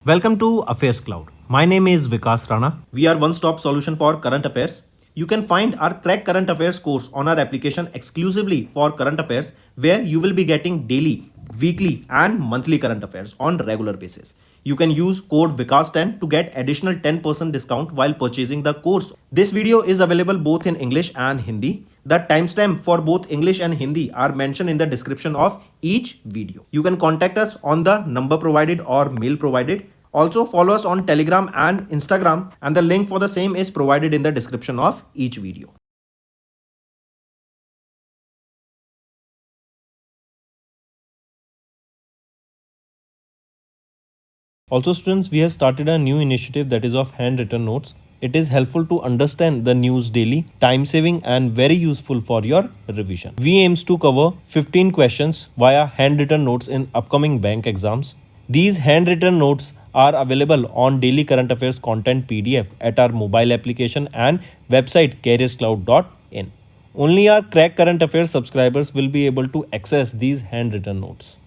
Welcome to Affairs Cloud. My name is Vikas Rana. We are one-stop solution for current affairs. You can find our Crack Current Affairs course on our application exclusively for current affairs, where you will be getting daily, weekly and monthly current affairs on regular basis. You can use code VIKAS10 to get additional 10% discount while purchasing the course. This video is available both in English and Hindi. The timestamp for both English and Hindi are mentioned in the description of each video. You can contact us on the number provided or mail provided. Also follow us on Telegram and Instagram, and the link for the same is provided in the description of each video. Also students, we have started a new initiative that is of handwritten notes. It is helpful to understand the news daily, time saving and very useful for your revision. We aims to cover 15 questions via handwritten notes in upcoming bank exams. These handwritten notes are available on daily current affairs content PDF at our mobile application and website careerscloud.in. Only our Crack Current Affairs subscribers will be able to access these handwritten notes.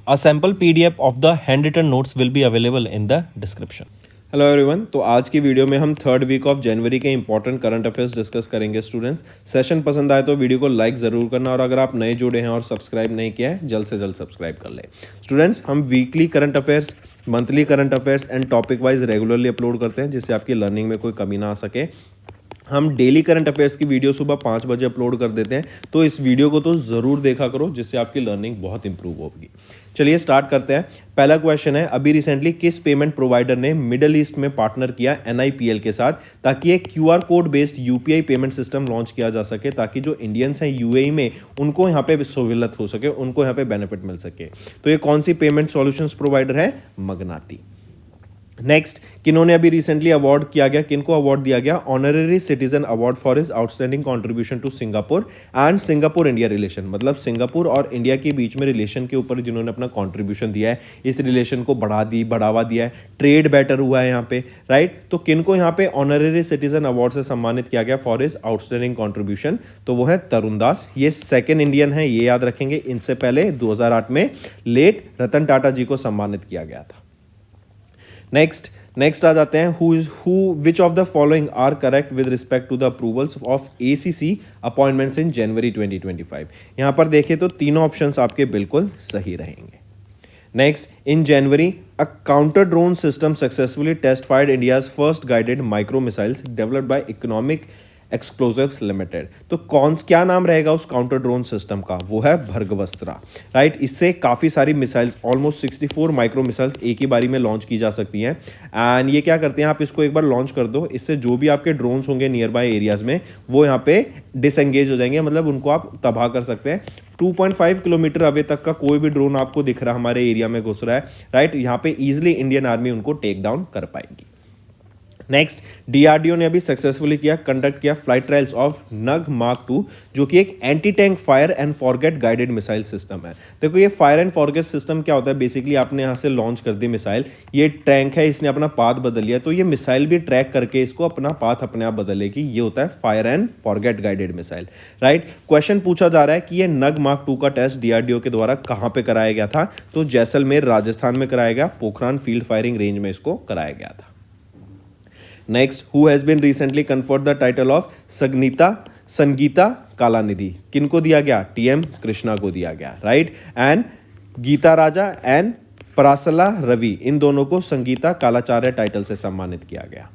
A sample PDF of the handwritten notes will be available in the description. Hello everyone, तो आज की video में हम third week of January के important current affairs discuss करेंगे students. Session पसंद आए तो वीडियो को लाइक ज़रूर करना, और अगर आप नए जुड़े हैं और सब्सक्राइब नहीं किया है जल्द से जल्द सब्सक्राइब कर लें। स्टूडेंट्स, हम weekly current affairs, monthly current affairs and topic wise regularly upload करते हैं, जिससे आपकी लर्निंग में कोई कमी ना आ सके। हम डेली करंट अफेयर्स की वीडियो सुबह 5 बजे अपलोड कर देते हैं, तो इस वीडियो को तो ज़रूर देखा करो, जिससे आपकी लर्निंग बहुत इंप्रूव होगी। चलिए स्टार्ट करते हैं। पहला क्वेश्चन है, अभी रिसेंटली किस पेमेंट प्रोवाइडर ने मिडल ईस्ट में पार्टनर किया NIPL के साथ, ताकि एक QR code based UPI payment system launch किया जा सके, ताकि जो इंडियंस हैं UAE में उनको यहाँ पे सहूलत हो सके, उनको यहाँ पे बेनिफिट मिल सके। तो ये कौन सी पेमेंट सॉल्यूशंस प्रोवाइडर है? मगनाती। नेक्स्ट, किन्होंने अभी रिसेंटली अवार्ड किया गया, किनको अवार्ड दिया गया? Honorary citizen award for his outstanding contribution to Singapore and Singapore India relation. मतलब सिंगापुर और इंडिया के बीच में रिलेशन के ऊपर जिन्होंने अपना कंट्रीब्यूशन दिया है, इस रिलेशन को बढ़ावा दिया है, ट्रेड बेटर हुआ है यहाँ पे, राइट। तो किनको यहाँ पे ऑनररी सिटीजन अवार्ड से सम्मानित किया गया फॉर हिज आउटस्टैंडिंग कंट्रीब्यूशन? तो वो है तरुण दास। ये सेकेंड इंडियन है, ये याद रखेंगे। इनसे पहले 2008 में लेट रतन टाटा जी को सम्मानित किया गया था। नेक्स्ट आ जाते हैं, which of the following are correct with respect to the approvals of ACC appointments in January 2025। यहाँ पर देखें तो तीनों ऑप्शंस आपके बिल्कुल सही रहेंगे। Next, in January a counter drone system successfully test fired India's first guided micro missiles developed by Economic Explosives Limited. तो क्या नाम रहेगा उस काउंटर ड्रोन सिस्टम का? वो है भर्गवस्त्रा, राइट। इससे काफ़ी सारी मिसाइल्स, ऑलमोस्ट 64 माइक्रो मिसाइल्स एक ही बारी में लॉन्च की जा सकती हैं। एंड ये क्या करते हैं, आप इसको एक बार लॉन्च कर दो, इससे जो भी आपके ड्रोन्स होंगे नियर बाय एरियाज में, वो यहाँ पे डिसएंगेज हो जाएंगे, मतलब उनको आप तबाह कर सकते हैं। 2.5 किलोमीटर अवे तक का कोई भी ड्रोन आपको दिख रहा हमारे एरिया में घुस रहा है, राइट, यहाँ पे ईजिली इंडियन आर्मी उनको टेक डाउन कर पाएगी। नेक्स्ट, DRDO ने अभी सक्सेसफुली कंडक्ट किया फ्लाइट ट्रायल्स ऑफ नग मार्क 2, जो कि एक anti tank fire and forget guided missile system है। देखो, ये फायर एंड फॉरगेट सिस्टम क्या होता है? बेसिकली आपने यहाँ से लॉन्च कर दी मिसाइल, ये टैंक है, इसने अपना पाथ बदल लिया, तो ये मिसाइल भी ट्रैक करके इसको अपना पाथ अपने आप बदलेगी। ये होता है fire and forget guided missile, right. Question पूछा जा रहा है कि ये नग मार्क 2 का टेस्ट DRDO के द्वारा कहाँ पे कराया गया था? तो जैसलमेर राजस्थान में कराया गया, पोखरान फील्ड फायरिंग रेंज में इसको कराया गया था। Next, who has been recently conferred the title of Sangita Kalanidhi? किनको दिया गया? TM कृष्णा को दिया गया, right. And Geeta Raja and Parassala Ravi, इन दोनों को संगीता कालाचार्य टाइटल से सम्मानित किया गया।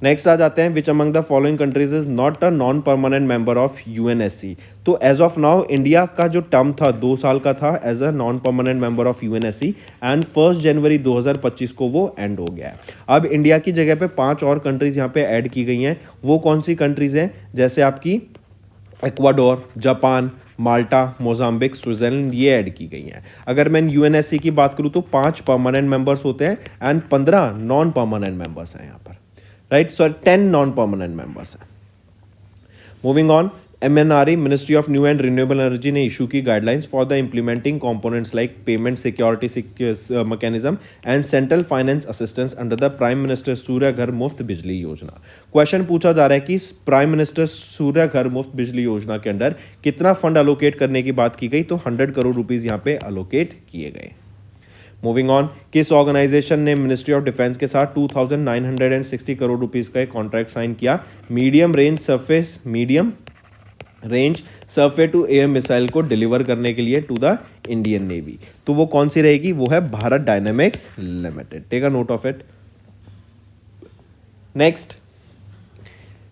नेक्स्ट आ जाते हैं, which among the following countries is not a non permanent member of UNSC? तो एज ऑफ नाउ इंडिया का जो टर्म था 2 साल का था as a non permanent member of UNSC, and 1 जनवरी 2025 को वो एंड हो गया है। अब इंडिया की जगह पे 5 और कंट्रीज यहाँ पे ऐड की गई हैं। वो कौन सी कंट्रीज हैं? जैसे आपकी इक्वाडोर, जापान, माल्टा, मोजाम्बिक, स्विट्जरलैंड, ये ऐड की गई हैं। अगर मैं UNSC की बात करूँ तो 5 परमानेंट मेंबर्स होते हैं एंड 15 नॉन परमानेंट मेंबर्स हैं यहाँ पर, right. So 10 non permanent members हैं। Moving on, MNRE ministry of new and renewable energy ने इशू की guidelines for the implementing components like payment security mechanism and central finance assistance under the prime minister Surya Ghar Muft Bijli योजना। Question पूछा जा रहा है कि prime minister Surya Ghar Muft Bijli योजना के अंडर कितना फंड अलोकेट करने की बात की गई? तो 100 करोड़ रुपीज यहाँ पे अलोकेट किए गए। मूविंग ऑन, किस ऑर्गेनाइजेशन ने मिनिस्ट्री ऑफ डिफेंस के साथ 2960 करोड़ रुपीस का एक कॉन्ट्रैक्ट साइन किया medium range surface to air missile को डिलीवर करने के लिए टू द इंडियन नेवी? तो वो कौन सी रहेगी? वो है Bharat dynamics limited. Take a note of it. Next,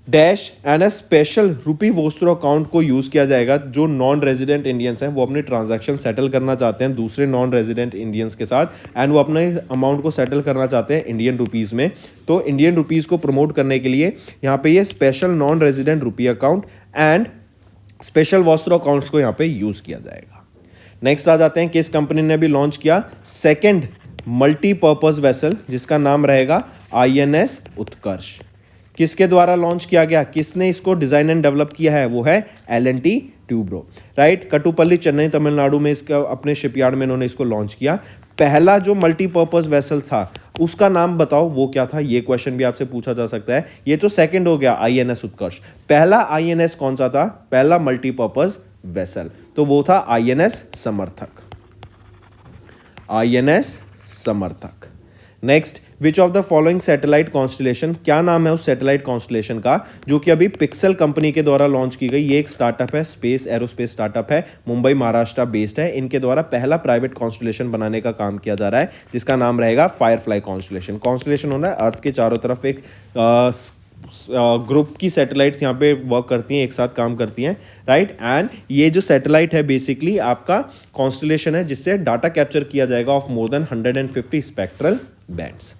dash and a special rupee vostro account को यूज किया जाएगा। जो नॉन रेजिडेंट इंडियंस हैं वो अपने ट्रांजैक्शन सेटल करना चाहते हैं दूसरे नॉन रेजिडेंट इंडियंस के साथ एंड वो अपने अमाउंट को सेटल करना चाहते हैं इंडियन रुपीस में। तो इंडियन रुपीस को प्रमोट करने के लिए यहाँ पे ये special non resident rupee account and special vostro accounts को यहाँ पे यूज किया जाएगा। नेक्स्ट आ जाते हैं, किस कंपनी ने अभी लॉन्च किया सेकेंड मल्टीपर्पज वेसल जिसका नाम रहेगा INS उत्कर्ष? किसके द्वारा लॉन्च किया गया? किसने इसको डिजाइन एंड डेवलप किया है? वो है L&T ट्यूब्रो, राइट। कटुपल्ली चेन्नई तमिलनाडु में इसका अपने शिपयार्ड में इन्होंने इसको लॉन्च किया। पहला जो मल्टीपर्पज वेसल था उसका नाम बताओ वो क्या था? ये क्वेश्चन भी आपसे पूछा जा सकता है। ये तो सेकंड हो गया INS उत्कर्ष, पहला INS कौन सा था? पहला मल्टीपर्पज वेसल तो वो था INS समर्थक। INS समर्थक। Next, which of the following satellite constellation, क्या नाम है उस सैटेलाइट कॉन्स्टलेशन का जो कि अभी पिक्सल कंपनी के द्वारा लॉन्च की गई? ये एक स्टार्टअप है, स्पेस एरोस्पेस स्टार्टअप है, मुंबई महाराष्ट्र बेस्ड है। इनके द्वारा पहला प्राइवेट कॉन्स्टलेशन बनाने का काम किया जा रहा है जिसका नाम रहेगा फायरफ्लाई कॉन्स्टलेशन। कॉन्स्टलेशन होना है अर्थ के चारों तरफ एक ग्रुप की सैटेलाइट्स यहाँ पे वर्क करती हैं, एक साथ काम करती हैं, राइट। एंड ये जो सैटेलाइट है बेसिकली आपका कॉन्स्टलेशन है जिससे डाटा कैप्चर किया जाएगा of more than 150 spectral bands.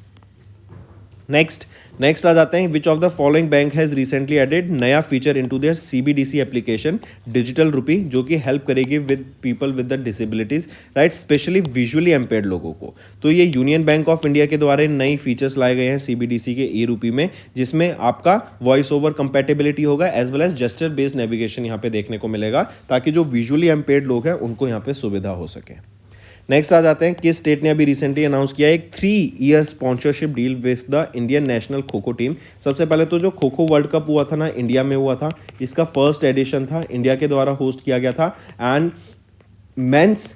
Next आ जाते हैं, which of the following bank has recently added नया feature into their CBDC application digital rupee जो कि हेल्प करेगी with people with the disabilities, right, specially visually impaired लोगों को। तो ये यूनियन बैंक ऑफ इंडिया के द्वारा नई फीचर्स लाए गए हैं CBDC के ई-रुपी में जिसमें आपका वॉइस ओवर कंपेटेबिलिटी होगा as well as gesture based navigation यहाँ पे देखने को मिलेगा ताकि जो विजुअली एम्पेयर्ड लोग हैं उनको यहाँ पे सुविधा हो सके। नेक्स्ट आ जाते हैं, किस स्टेट ने अभी रिसेंटली अनाउंस किया एक 3-year sponsorship deal with the Indian national kho kho team? सबसे पहले तो जो खो खो वर्ल्ड कप हुआ था ना इंडिया में हुआ था, इसका फर्स्ट एडिशन था, इंडिया के द्वारा होस्ट किया गया था एंड मेंस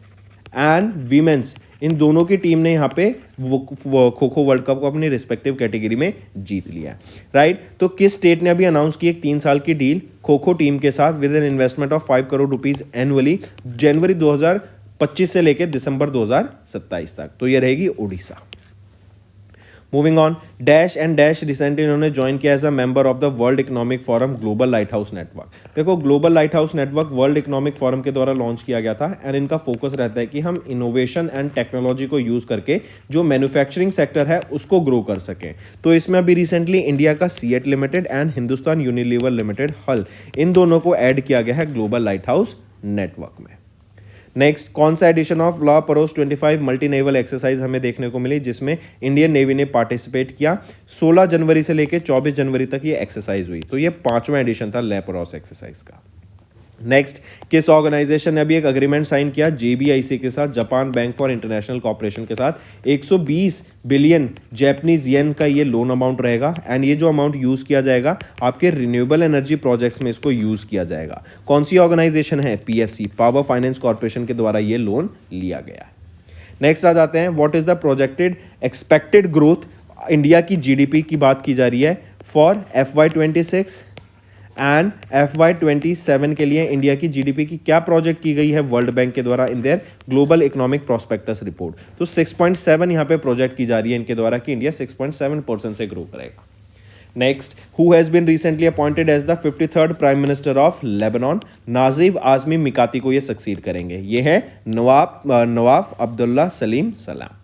एंड वीमेंस इन दोनों की टीम ने यहाँ पे खो खो वर्ल्ड कप को अपनी रिस्पेक्टिव कैटेगरी में जीत लिया, राइट। तो किस स्टेट ने अभी अनाउंस की एक 3 साल की डील खो खो टीम के साथ with an investment of 5 crore rupees annually जनवरी 2025 से लेकर दिसंबर 2027 तक? तो ये रहेगी Orissa. Moving on, dash and dash recently इन्होंने ज्वाइन किया as a member of the World Economic Forum Global Lighthouse Network. देखो Global Lighthouse Network World Economic Forum के द्वारा लॉन्च किया गया था एंड इनका फोकस रहता है कि हम इनोवेशन एंड टेक्नोलॉजी को यूज करके जो मैन्युफैक्चरिंग सेक्टर है उसको ग्रो कर सकें। तो इसमें अभी रिसेंटली इंडिया का CEAT limited and Hindustan Unilever limited हल इन दोनों को ऐड किया गया है ग्लोबल लाइट हाउस नेटवर्क में। नेक्स्ट, कौन सा एडिशन ऑफ लॉ परोस 25 मल्टी नेवल एक्सरसाइज हमें देखने को मिली जिसमें इंडियन नेवी ने पार्टिसिपेट किया? 16 जनवरी से लेकर 24 जनवरी तक ये एक्सरसाइज हुई। तो ये 5वां एडिशन था लैपरोस एक्सरसाइज का। नेक्स्ट, किस ऑर्गेनाइजेशन ने अभी एक अग्रीमेंट साइन किया JBIC के साथ, Japan bank for international cooperation के साथ? 120 बिलियन जैपनीज येन का ये लोन अमाउंट रहेगा एंड ये जो अमाउंट यूज किया जाएगा आपके रिन्यूएबल एनर्जी प्रोजेक्ट्स में इसको यूज किया जाएगा। कौन सी ऑर्गेनाइजेशन है? PFC, पावर फाइनेंस कॉर्पोरेशन के द्वारा ये लोन लिया गया है। नेक्स्ट आ जाते हैं, what is the projected expected growth? India की GDP की बात की जा रही है फॉर FY26 एंड FY27 के लिए इंडिया की GDP की क्या प्रोजेक्ट की गई है वर्ल्ड बैंक के द्वारा in their global economic prospectus report? तो 6.7 यहाँ पे प्रोजेक्ट की जा रही है इनके द्वारा कि इंडिया 6.7% से ग्रो करेगा। Next, who has been recently appointed as the 53rd Prime Minister of Lebanon? Najib Azmi Mikati को ये सक्सीड करेंगे। ये है नवाफ अब्दुल्ला सलीम सलाम।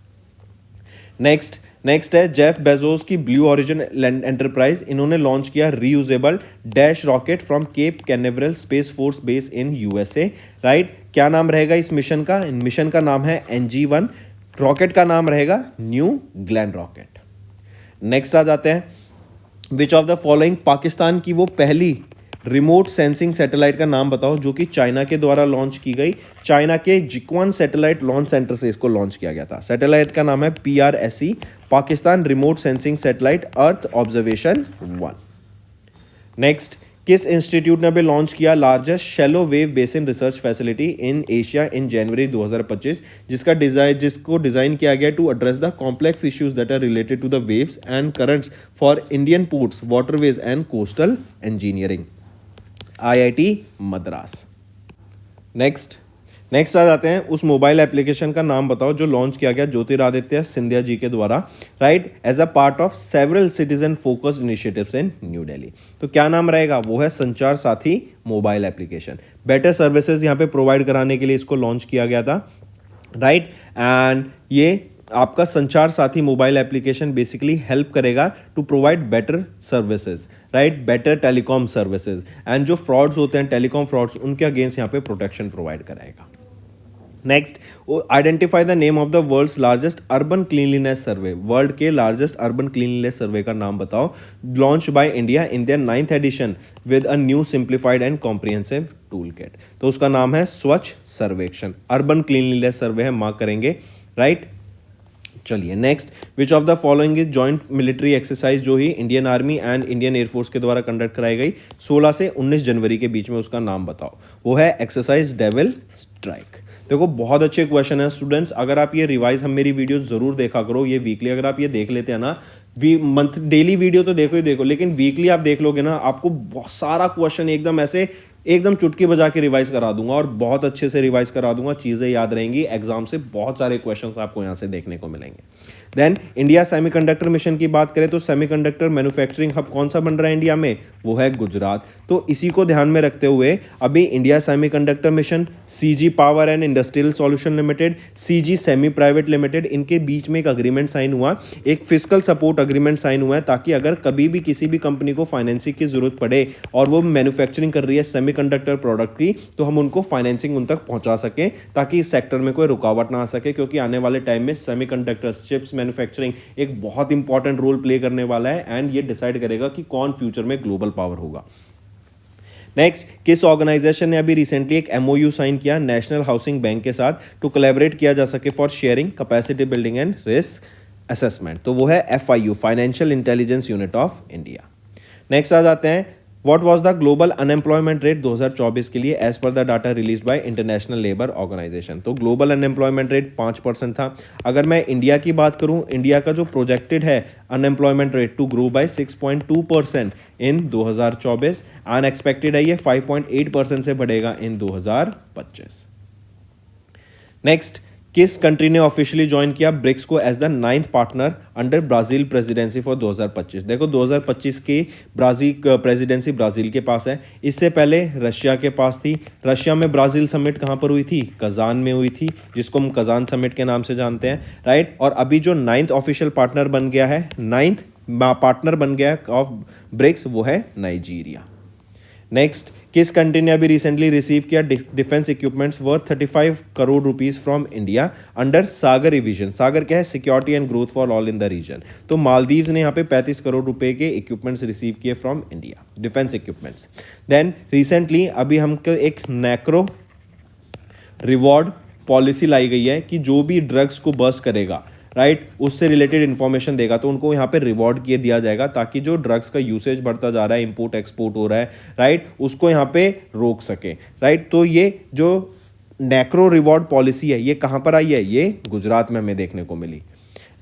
नेक्स्ट है जेफ बेजोस की ब्लू ओरिजिन एंटरप्राइज, इन्होंने लॉन्च किया reusable dash rocket from Cape Canaveral space force base in USA, right. क्या नाम रहेगा इस मिशन का? मिशन का नाम है NG-1, रॉकेट का नाम रहेगा न्यू ग्लैन रॉकेट। नेक्स्ट आ जाते हैं, which of the following Pakistan की वो पहली रिमोट सेंसिंग सैटेलाइट का नाम बताओ जो कि चाइना के द्वारा लॉन्च की गई? चाइना के जिक्वान सैटेलाइट लॉन्च सेंटर से इसको लॉन्च किया गया था। सैटेलाइट का नाम है PRSE, Pakistan remote sensing satellite earth observation 1। Next, किस इंस्टीट्यूट ने अभी लॉन्च किया largest shallow wave basin research facility in Asia in January 2025, जिसको डिजाइन किया गया to address the complex issues that are related to the waves and currents for Indian ports, waterways and coastal engineering, IIT Madras. Next आ जाते हैं, उस mobile application का नाम बताओ जो लॉन्च किया गया ज्योतिरादित्य सिंधिया जी के द्वारा, right, as a part of several citizen focused initiatives in New Delhi. तो क्या नाम रहेगा, वो है संचार Saathi mobile application. Better services यहाँ पे प्रोवाइड कराने के लिए इसको लॉन्च किया गया था, राइट, एंड ये आपका Sanchar Saathi mobile application basically help करेगा to provide better services, right, better telecom services, and जो फ्रॉड्स होते हैं टेलीकॉम फ्रॉड्स, उनके अगेंस्ट यहाँ पे प्रोटेक्शन प्रोवाइड कराएगा। Next, identify the name of the world's largest urban cleanliness survey. World के largest urban cleanliness survey का नाम बताओ, launch by India in their 9th edition with a new simplified and comprehensive toolkit. तो उसका नाम है स्वच्छ सर्वेक्षण, अर्बन क्लीनलीनेस सर्वे है, मार्क करेंगे, राइट। चलिए next, which of the following is joint military exercise जो ही Indian Army and Indian Air Force के द्वारा कंडक्ट कराई गई 16 से 19 जनवरी के बीच में, उसका नाम बताओ। वो है एक्सरसाइज डेविल स्ट्राइक। देखो बहुत अच्छे क्वेश्चन है स्टूडेंट्स, अगर आप ये रिवाइज, हम मेरी वीडियो जरूर देखा करो, ये वीकली अगर आप ये देख लेते हैं ना, मंथ डेली वीडियो तो देखो ही देखो, लेकिन वीकली आप देख लोगे ना, आपको बहुत सारा क्वेश्चन एकदम ऐसे एकदम चुटकी बजा के रिवाइज करा दूंगा और बहुत अच्छे से रिवाइज करा दूंगा, चीज़ें याद रहेंगी, एग्जाम से बहुत सारे क्वेश्चंस आपको यहाँ से देखने को मिलेंगे। देन इंडिया सेमीकंडक्टर मिशन की बात करें तो सेमीकंडक्टर मैन्युफैक्चरिंग हब कौन सा बन रहा है इंडिया में, वो है गुजरात। तो इसी को ध्यान में रखते हुए अभी India semiconductor mission, CG power and industrial solution limited, CG semi private limited, इनके बीच में एक अग्रीमेंट साइन हुआ, एक फिजिकल सपोर्ट अग्रीमेंट साइन हुआ है, ताकि अगर कभी भी किसी भी कंपनी को फाइनेंसिंग की जरूरत पड़े और वो मैन्युफैक्चरिंग कर रही है सेमीकंडक्टर प्रोडक्ट की, तो हम उनको फाइनेंसिंग उन तक पहुंचा सकें, ताकि इस सेक्टर में कोई रुकावट ना आ सके, क्योंकि आने वाले टाइम में सेमीकंडक्टर्स, चिप्स मैन्युफैक्चरिंग एक बहुत इंपॉर्टेंट रोल प्ले करने वाला है, एंड ये डिसाइड करेगा कि कौन फ्यूचर में ग्लोबल पावर होगा। नेक्स्ट, किस ऑर्गेनाइजेशन ने अभी रिसेंटली एक MOU साइन किया नेशनल हाउसिंग बैंक के साथ टू कोलैबोरेट किया जा सके for sharing, capacity building and risk assessment. तो वो है FIU, financial intelligence unit of India. Next आ जाते हैं, what was the global unemployment rate 2024 के लिए as per the data release by international labour organisation. तो ग्लोबल अनएम्प्लॉयमेंट रेट 5% था। अगर मैं इंडिया की बात करूं, इंडिया का जो प्रोजेक्टेड है unemployment rate to grow by 6.2% in 2024, unexpected है ये 5.8% से बढ़ेगा इन 2025। नेक्स्ट, किस कंट्री ने ऑफिशियली ज्वाइन किया ब्रिक्स को as the 9th partner under Brazil presidency for 2025। देखो 2025 की प्रेसिडेंसी ब्राजील के पास है, इससे पहले रशिया के पास थी। रशिया में ब्राजील समिट कहाँ पर हुई थी, कजान में हुई थी, जिसको हम कजान समिट के नाम से जानते हैं, राइट। और अभी जो 9th ऑफिशियल पार्टनर बन गया है, 9th पार्टनर बन गया है ऑफ ब्रिक्स, वो है नाइजीरिया। नेक्स्ट, किस कंट्री ने अभी रिसेंटली रिसीव किया defence equipments worth 35 crore rupees from India under SAGAR revision. SAGAR क्या है, security and growth for all in the region. तो मालदीव्स ने यहाँ पे 35 करोड़ रुपए के इक्विपमेंट्स रिसीव किए from India, defence equipments. Then recently अभी हमको एक नैक्रो रिवॉर्ड पॉलिसी लाई गई है कि जो भी ड्रग्स को बस्ट करेगा, राइट, उससे रिलेटेड इन्फॉर्मेशन देगा तो उनको यहाँ पे रिवॉर्ड किए दिया जाएगा, ताकि जो ड्रग्स का यूसेज बढ़ता जा रहा है, इंपोर्ट एक्सपोर्ट हो रहा है, राइट, उसको यहाँ पे रोक सके, राइट। तो ये जो नैक्रो रिवॉर्ड पॉलिसी है, ये कहाँ पर आई है, ये गुजरात में हमें देखने को मिली।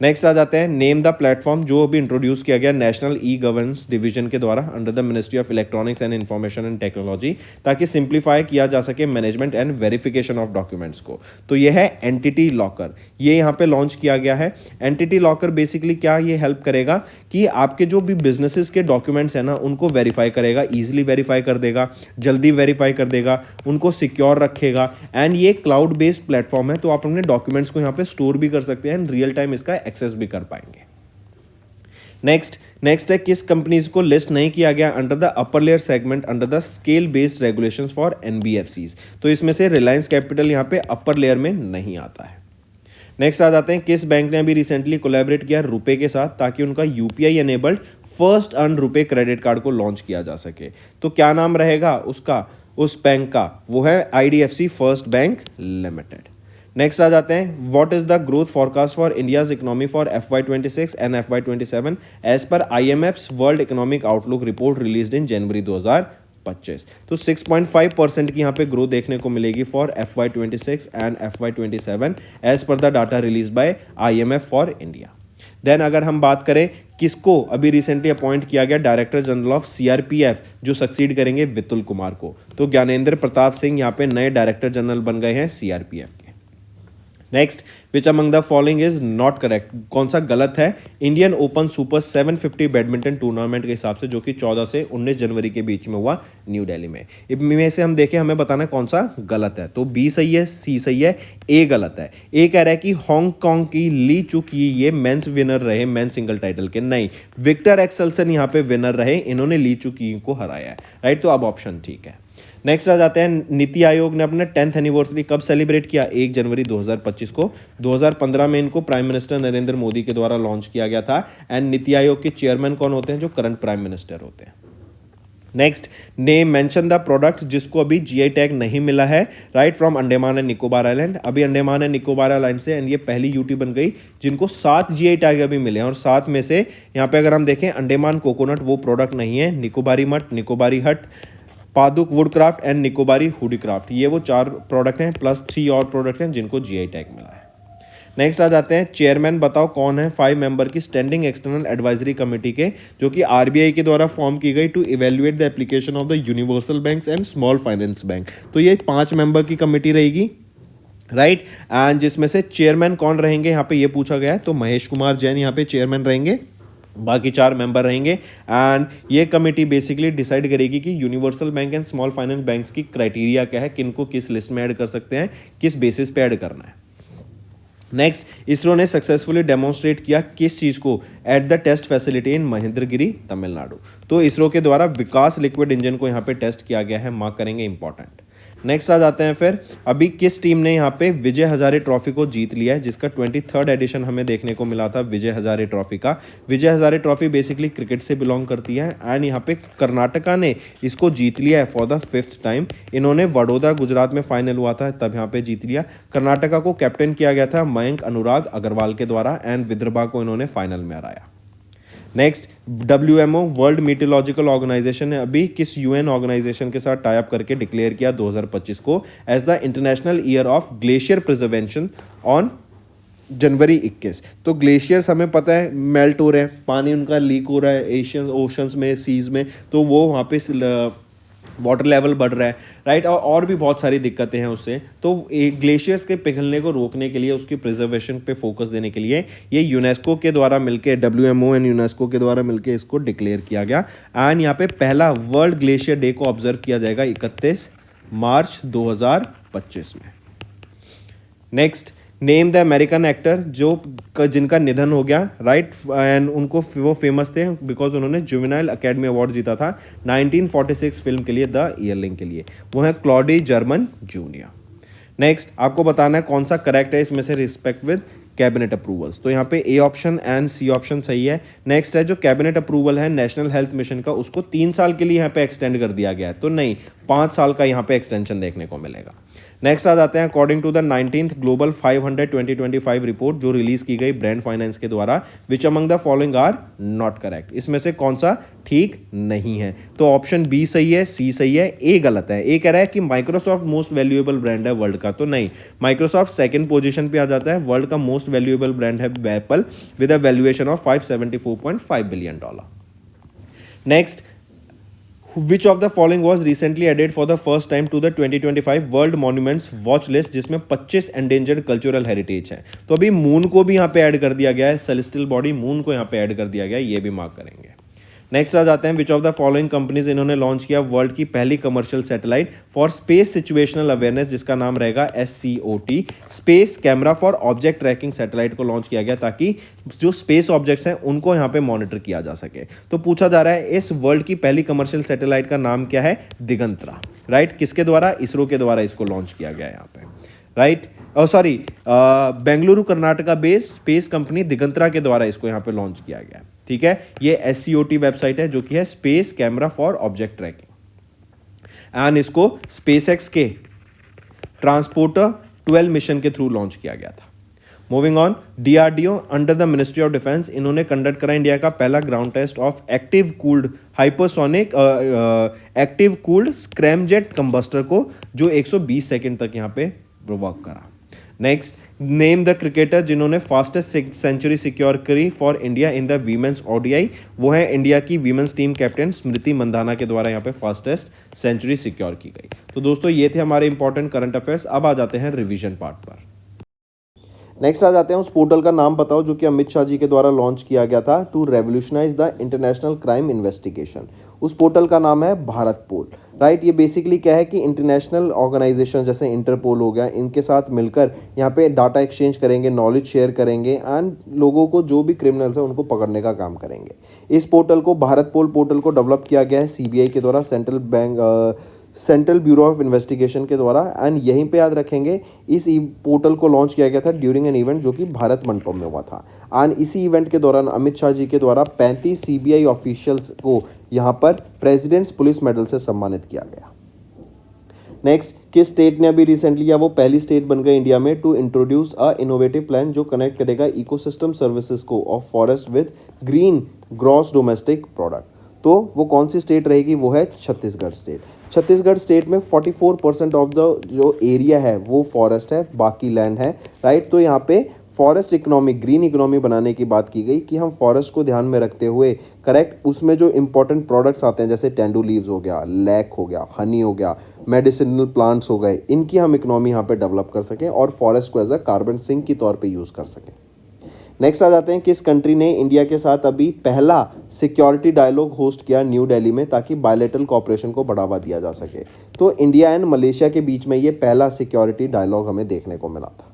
नेक्स्ट आ जाते हैं, नेम द प्लेटफॉर्म जो अभी इंट्रोड्यूस किया गया नेशनल ई गवर्नेंस डिवीजन के द्वारा under the ministry of electronics and information and technology, ताकि सिंप्लीफाई किया जा सके management and verification of documents को। तो ये है एंटिटी लॉकर, ये यहाँ पे लॉन्च किया गया है। एंटिटी लॉकर बेसिकली क्या ये हेल्प करेगा कि आपके जो भी बिजनेसेस के डॉक्यूमेंट्स हैं ना, उनको वेरीफाई करेगा, ईजिली वेरीफाई कर देगा, जल्दी वेरीफाई कर देगा, उनको सिक्योर रखेगा, एंड ये क्लाउड बेस्ड प्लेटफॉर्म है, तो आप अपने डॉक्यूमेंट्स को यहाँ पे स्टोर भी कर सकते हैं, रियल टाइम इसका एक्सेस भी कर पाएंगे। नेक्स्ट है, किस कंपनीज को लिस्ट नहीं किया गया under the upper layer segment under the scale based regulations for NBFCs। तो इसमें से रिलायंस कैपिटल यहाँ पे अपर लेयर में नहीं आता है। नेक्स्ट आ जाते हैं, किस बैंक ने अभी रिसेंटली कोलैबोरेट किया रुपए के साथ, ताकि उनका UPI एनेबल्ड फर्स्ट अर्न रुपए क्रेडिट कार्ड को लॉन्च किया जा सके। तो क्या नाम रहेगा उसका, उस बैंक का, वो है IDFC first bank limited. Next आ जाते हैं, what is the growth forecast for India's economy for FY26 and FY27 as per IMF's World Economic Outlook report released in January 2025। 25। तो 6.5% की यहाँ पे ग्रोथ देखने को मिलेगी for FY26 and FY27 as per the data release by IMF for India. Then अगर हम बात करें किसको अभी रिसेंटली अपॉइंट किया गया डायरेक्टर जनरल ऑफ CRPF जो सक्सीड करेंगे वितुल कुमार को, तो ज्ञानेंद्र प्रताप सिंह यहाँ पे नए डायरेक्टर जनरल बन गए हैं CRPF के। Next, which among the following is not correct, कौन सा गलत है? Indian open super 750 badminton tournament के हिसाब से जो कि 14 से 19 जनवरी के बीच में हुआ न्यू दिल्ली में। इनमें से हम देखें, हमें बताना है कौन सा गलत है। तो B सही है, C सही है, A गलत है। A कह रहा है कि हांगकांग की ली चुकी ये मेंस विनर रहे मेंस सिंगल टाइटल के, नहीं, विक्टर एक्सेल्सन यहाँ पे विनर रहे, इन्होंने ली चुकी को हराया है, राइट। तो अब ऑप्शन ठीक है। नेक्स्ट आ जाते हैं, नीति आयोग ने अपना 10th एनिवर्सरी कब सेलिब्रेट किया? 1 जनवरी 2025 को। 2015 में इनको प्राइम मिनिस्टर नरेंद्र मोदी के द्वारा लॉन्च किया गया था। एंड नीति आयोग के चेयरमैन कौन होते हैं? जो करंट प्राइम मिनिस्टर होते हैं। नेक्स्ट, ने मेंशन द प्रोडक्ट जिसको अभी GI टैग नहीं मिला है, right, from Andaman and Nicobar island. अभी अंडमान एंड निकोबार आइलैंड से एंड ये पहली यूटी बन गई जिनको 7 GI टैग अभी मिले हैं, और 7 में से यहाँ पे अगर हम देखें अंडमान कोकोनट वो प्रोडक्ट नहीं है, निकोबारी मठ, निकोबारी हट, पादुक वुडक्राफ्ट एंड निकोबारी हुडीक्राफ्ट, ये वो 4 प्रोडक्ट हैं प्लस 3 और प्रोडक्ट हैं जिनको GI टैग मिला है। नेक्स्ट आ जाते हैं, चेयरमैन बताओ कौन है 5 मेंबर की स्टैंडिंग एक्सटर्नल एडवाइजरी कमेटी के, जो कि RBI के द्वारा फॉर्म की गई to evaluate the application of the universal banks and small finance bank. तो ये 5 मेंबर की कमेटी रहेगी, राइट। एंड जिसमें से चेयरमैन कौन रहेंगे यहाँ पे ये पूछा गया है, तो महेश कुमार जैन यहाँ पे चेयरमैन रहेंगे, बाकी 4 मेंबर रहेंगे। एंड ये कमेटी बेसिकली डिसाइड करेगी कि universal bank and small finance banks की क्राइटेरिया क्या है, किनको किस लिस्ट में ऐड कर सकते हैं, किस बेसिस पे ऐड करना है। नेक्स्ट, इसरो ने सक्सेसफुली डेमोन्स्ट्रेट किया किस चीज़ को? At the test facility in Mahendragiri Tamil Nadu. तो इसरो के द्वारा विकास लिक्विड इंजन को यहाँ पे टेस्ट किया गया है, मार्क करेंगे, इंपॉर्टेंट। नेक्स्ट आ जाते हैं फिर, अभी किस टीम ने यहाँ पे विजय हजारे ट्रॉफी को जीत लिया है, जिसका 23rd एडिशन हमें देखने को मिला था विजय हजारे ट्रॉफी का। Vijay Hazare trophy basically cricket से बिलोंग करती है एंड यहाँ पे कर्नाटका ने इसको जीत लिया है फॉर द 5th टाइम। इन्होंने वडोदरा गुजरात में फाइनल हुआ था तब यहाँ पे जीत लिया। कर्नाटका को कैप्टन किया गया था मयंक अनुराग अग्रवाल के द्वारा एंड विदर्भा को इन्होंने फाइनल में हराया। Next, WMO world meteorological organisation ने अभी किस UN ऑर्गेनाइजेशन के साथ टाई अप करके डिक्लेयर किया 2025 को as the international year of glacier preservation on January 21। तो ग्लेशियर्स हमें पता है मेल्ट हो रहे हैं, पानी उनका लीक हो रहा है एशियन ओशंस में, सीज में, तो वो वहाँ पे वाटर लेवल बढ़ रहा है, राइट, और भी बहुत सारी दिक्कतें हैं उससे। तो ग्लेशियर्स के पिघलने को रोकने के लिए, उसकी प्रिजर्वेशन पे फोकस देने के लिए ये यूनेस्को के द्वारा मिलके, WMO एंड यूनेस्को के द्वारा मिलके इसको डिक्लेयर किया गया। एंड यहाँ पे पहला वर्ल्ड ग्लेशियर डे को ऑब्जर्व किया जाएगा 31 मार्च 2025 में। Next, name the American actor जिनका निधन हो गया, राइट, एंड उनको वो फेमस थे बिकॉज उन्होंने जुवेनाइल अकेडमी अवार्ड जीता था 1946 फिल्म के लिए, द ईयरलिंग के लिए। वो है क्लॉडी जर्मन जूनियर। नेक्स्ट, आपको बताना है कौन सा करेक्ट है इसमें से रिस्पेक्ट विद कैबिनेट अप्रूवल्स। तो यहाँ पे A option and C option सही है। नेक्स्ट है, जो कैबिनेट अप्रूवल है नेशनल हेल्थ मिशन का, उसको 3 साल के लिए यहाँ पे एक्सटेंड कर दिया गया है, तो नहीं, 5 साल का यहाँ पे एक्सटेंशन देखने को मिलेगा। नेक्स्ट आ जाते हैं, according to the 19th global 500 2025 report जो रिलीज की गई ब्रांड फाइनेंस के द्वारा, which among the following are not correct, इसमें से कौन सा ठीक नहीं है? तो ऑप्शन B सही है, C सही है, A गलत है। A कह रहा है कि माइक्रोसॉफ्ट मोस्ट वैल्यूएबल ब्रांड है वर्ल्ड का, तो नहीं, माइक्रोसॉफ्ट सेकंड पोजीशन पे आ जाता है। वर्ल्ड का मोस्ट वैल्यूएबल ब्रांड है Apple with a valuation of $574.5 billion. Next, Which of the following was recently added for the first time to the 2025 World Monuments Watch List, जिसमें 25 endangered cultural heritage हैं। तो अभी moon को भी यहाँ पे add कर दिया गया है, सेलेस्टियल बॉडी मून को यहाँ पे ऐड कर दिया गया है, ये भी मार्क करेंगे। नेक्स्ट आ जाते हैं, which of the following companies इन्होंने लॉन्च किया वर्ल्ड की पहली commercial satellite for space situational awareness, जिसका नाम रहेगा SCOT, space camera for object trekking satellite को लॉन्च किया गया ताकि जो स्पेस ऑब्जेक्ट्स हैं उनको यहाँ पे मॉनिटर किया जा सके। तो पूछा जा रहा है इस वर्ल्ड की पहली कमर्शियल सैटेलाइट का नाम क्या है? दिगंतरा, राइट, किसके द्वारा? इसरो के द्वारा इसको लॉन्च किया गया है यहाँ पे, right, sorry, Bengaluru Karnataka based space company Digantara के द्वारा इसको यहाँ पे लॉन्च किया गया, ठीक है। ये SCOT वेबसाइट है जो कि है space camera for object tracking, and इसको SpaceX के ट्रांसपोर्टर 12 मिशन के थ्रू लॉन्च किया गया था। Moving on, DRDO under the ministry of defence, इन्होंने कंडक्ट करा इंडिया का पहला ground test of active cooled hypersonic active cooled scramjet combustor को, जो 120 सेकंड तक यहाँ पे वर्क करा। नेक्स्ट, नेम द क्रिकेटर जिन्होंने फास्टेस्ट सेंचुरी सिक्योर करी for India in the women's ODI, वो है इंडिया की वीमेंस टीम कैप्टन स्मृति मंदाना के द्वारा यहाँ पे फास्टेस्ट सेंचुरी सिक्योर की गई। तो दोस्तों ये थे हमारे इंपॉर्टेंट करंट अफेयर्स। अब आ जाते हैं रिवीजन पार्ट पर। नेक्स्ट आ जाते हैं उस पोर्टल का नाम बताओ जो कि अमित शाह जी के द्वारा लॉन्च किया गया था to revolutionise the international crime investigation. उस पोर्टल का नाम है भारत पोल, राइट। ये बेसिकली क्या है कि इंटरनेशनल ऑर्गेनाइजेशन जैसे इंटरपोल हो गया, इनके साथ मिलकर यहाँ पे डाटा एक्सचेंज करेंगे, नॉलेज शेयर करेंगे एंड लोगों को जो भी क्रिमिनल्स हैं उनको पकड़ने का काम करेंगे। इस पोर्टल को, भारत पोल पोर्टल को डेवलप किया गया है सीबीआई के द्वारा, सेंट्रल ब्यूरो ऑफ इन्वेस्टिगेशन के द्वारा। एंड यहीं पे याद रखेंगे इस पोर्टल को लॉन्च किया गया था ड्यूरिंग एन इवेंट जो कि भारत मंडपम में हुआ था। एंड इसी इवेंट के दौरान अमित शाह जी के द्वारा 35 सीबीआई ऑफिशियल्स को यहाँ पर प्रेसिडेंट्स पुलिस मेडल से सम्मानित किया गया। नेक्स्ट, किस स्टेट ने अभी रिसेंटली, या वो पहली स्टेट बन गई इंडिया में to introduce a innovative plan जो कनेक्ट करेगा इकोसिस्टम सर्विसेज को of forest with green gross domestic product. तो वो कौन सी स्टेट रहेगी, वो है छत्तीसगढ़ स्टेट। छत्तीसगढ़ स्टेट में 44% ऑफ द जो एरिया है वो फॉरेस्ट है, बाकी लैंड है, राइट। तो यहाँ पे फॉरेस्ट इकोनॉमी, ग्रीन इकोनॉमी बनाने की बात की गई कि हम फॉरेस्ट को ध्यान में रखते हुए, करेक्ट, उसमें जो इंपॉर्टेंट प्रोडक्ट्स आते हैं जैसे टेंडू लीव्स हो गया, लैक हो गया, हनी हो गया, मेडिसिनल प्लांट्स हो गए, इनकी हम इकोनॉमी यहाँ पे डेवलप कर सकें और फॉरेस्ट को एज अ कार्बन सिंक की तौर पे यूज़ कर सकें। नेक्स्ट आ जाते हैं, किस कंट्री ने इंडिया के साथ अभी पहला सिक्योरिटी डायलॉग होस्ट किया न्यू दिल्ली में ताकि बायलैटरल कॉपरेशन को बढ़ावा दिया जा सके। तो इंडिया एंड मलेशिया के बीच में ये पहला सिक्योरिटी डायलॉग हमें देखने को मिला था।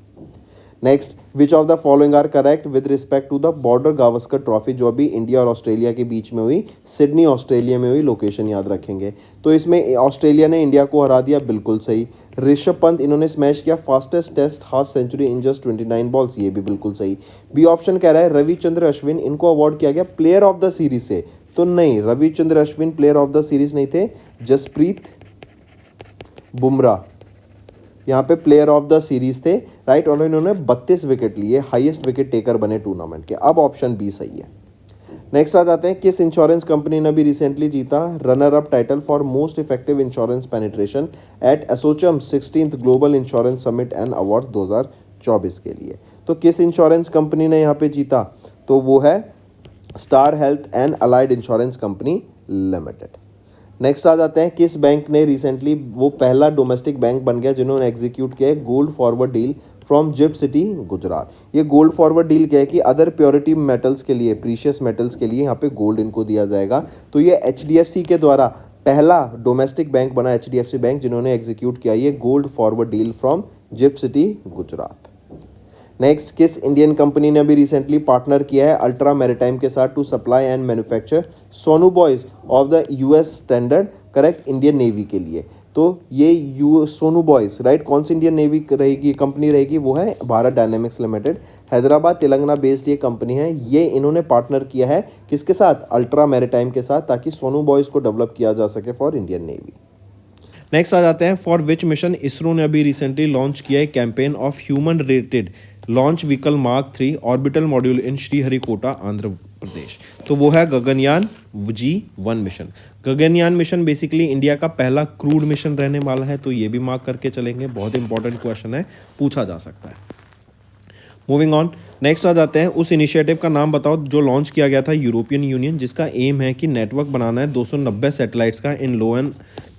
Next, which of the following are correct with respect to the border Gavaskar trophy जो अभी इंडिया और ऑस्ट्रेलिया के बीच में हुई, सिडनी ऑस्ट्रेलिया में हुई, लोकेशन याद रखेंगे। तो इसमें ऑस्ट्रेलिया ने इंडिया को हरा दिया, बिल्कुल सही। ऋषभ पंत इन्होंने स्मैश किया fastest test half century in just 29 balls, ये भी बिल्कुल सही। बी ऑप्शन कह रहा है रविचंद्र अश्विन, इनको अवार्ड किया गया प्लेयर ऑफ द सीरीज से, तो नहीं, Ravichandra Ashwin player of the series नहीं थे, जसप्रीत बुमराह यहाँ पे प्लेयर ऑफ द सीरीज थे, राइट। और इन्होंने 32 विकेट लिए, हाईएस्ट विकेट टेकर बने टूर्नामेंट के। अब ऑप्शन बी सही है। नेक्स्ट आ जाते हैं, किस इंश्योरेंस कंपनी ने भी रिसेंटली जीता runner up title for most effective insurance penetration at ASSOCHAM 16th global insurance summit and award 2024 के लिए। तो किस इंश्योरेंस कंपनी ने यहाँ पे जीता, तो वो है Star Health and Allied Insurance company Limited. Next आ जाते हैं, किस बैंक ने रिसेंटली, वो पहला डोमेस्टिक बैंक बन गया जिन्होंने एग्जीक्यूट किया है gold forward deal from GIFT City Gujarat. ये गोल्ड फॉरवर्ड डील क्या है कि अदर प्योरिटी मेटल्स के लिए, प्रीशियस मेटल्स के लिए यहाँ पे गोल्ड इनको दिया जाएगा। तो ये HDFC के द्वारा पहला डोमेस्टिक बैंक बना, HDFC बैंक, जिन्होंने एग्जीक्यूट किया ये gold forward deal from GIFT City Gujarat. Next, किस इंडियन कंपनी ने अभी रिसेंटली पार्टनर किया है अल्ट्रा मैरिटाइम के साथ to supply and manufacture sonobuoys of the US standard, correct, Indian navy के लिए। तो ये सोनू बॉयज, राइट, कौन सी इंडियन नेवी रहेगी, कंपनी रहेगी, वो है Bharat dynamics limited, Hyderabad Telangana based ये कंपनी है। ये इन्होंने पार्टनर किया है किसके साथ, अल्ट्रा मैरिटाइम के साथ, ताकि सोनू बॉयज को डेवलप किया जा सके फॉर इंडियन नेवी। नेक्स्ट आ जाते हैं, फॉर विच मिशन इसरो ने अभी रिसेंटली लॉन्च किया है campaign of human rated launch vehicle mark 3 orbital module in Sriharikota Andhra Pradesh. तो वो है Gaganyaan G1 mission. Gaganyaan mission basically India का पहला क्रूड मिशन रहने वाला है, तो ये भी मार्क करके चलेंगे, बहुत इंपॉर्टेंट क्वेश्चन है, पूछा जा सकता है। मूविंग ऑन, नेक्स्ट आ जाते हैं, उस इनिशिएटिव का नाम बताओ जो लॉन्च किया गया था यूरोपियन यूनियन, जिसका एम है कि नेटवर्क बनाना है 290 सैटेलाइट्स का in low and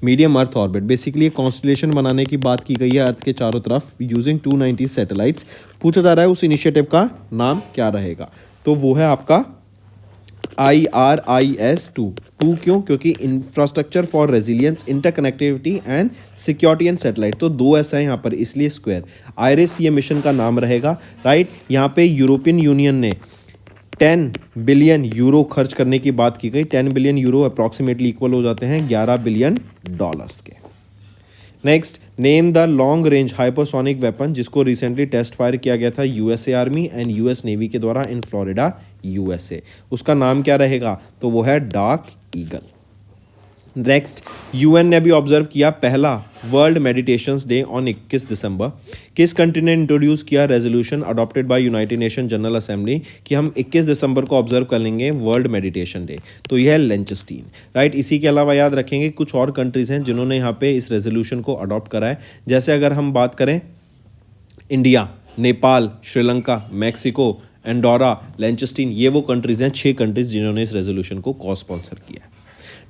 medium earth orbit. Basically constellation बनाने की बात की गई है अर्थ के चारों तरफ यूजिंग 290 सैटेलाइट्स। पूछा जा रहा है उस इनिशिएटिव का नाम क्या रहेगा, तो वो है आपका IRIS-2। क्यों, क्योंकि infrastructure for resilience, interconnectivity and security and satellite, तो 2 ऐसा है यहाँ पर, इसलिए स्क्वायर। आईरिस ये मिशन का नाम रहेगा, राइट। यहाँ पे यूरोपियन यूनियन ने 10 बिलियन यूरो खर्च करने की बात की गई। 10 बिलियन यूरो अप्रॉक्सीमेटली इक्वल हो जाते हैं $11 बिलियन के। Next, name the long range hypersonic weapon जिसको रिसेंटली टेस्ट फायर किया गया था USA army and US navy के द्वारा इन फ्लोरिडा USA। उसका नाम क्या रहेगा, तो वो है डार्क ईगल। नेक्स्ट, यूएन ने भी ऑब्जर्व किया पहला वर्ल्ड मेडिटेशंस डे ऑन 21 दिसंबर। किस कंट्री ने इंट्रोड्यूस किया resolution adopted by United nation general assembly कि हम 21 दिसंबर को ऑब्जर्व कर लेंगे वर्ल्ड मेडिटेशन डे? तो यह है लिंचस्टीन, राइट। इसी के अलावा याद रखेंगे कुछ और कंट्रीज़ हैं जिन्होंने यहाँ पे इस रेजोल्यूशन को अडॉप्ट करा है। जैसे अगर हम बात करें India, Nepal, Sri Lanka, Mexico, Andorra, Liechtenstein, ये वो कंट्रीज़ हैं, 6 कंट्रीज़ जिन्होंने इस रेजोल्यूशन को को स्पॉन्सर किया है।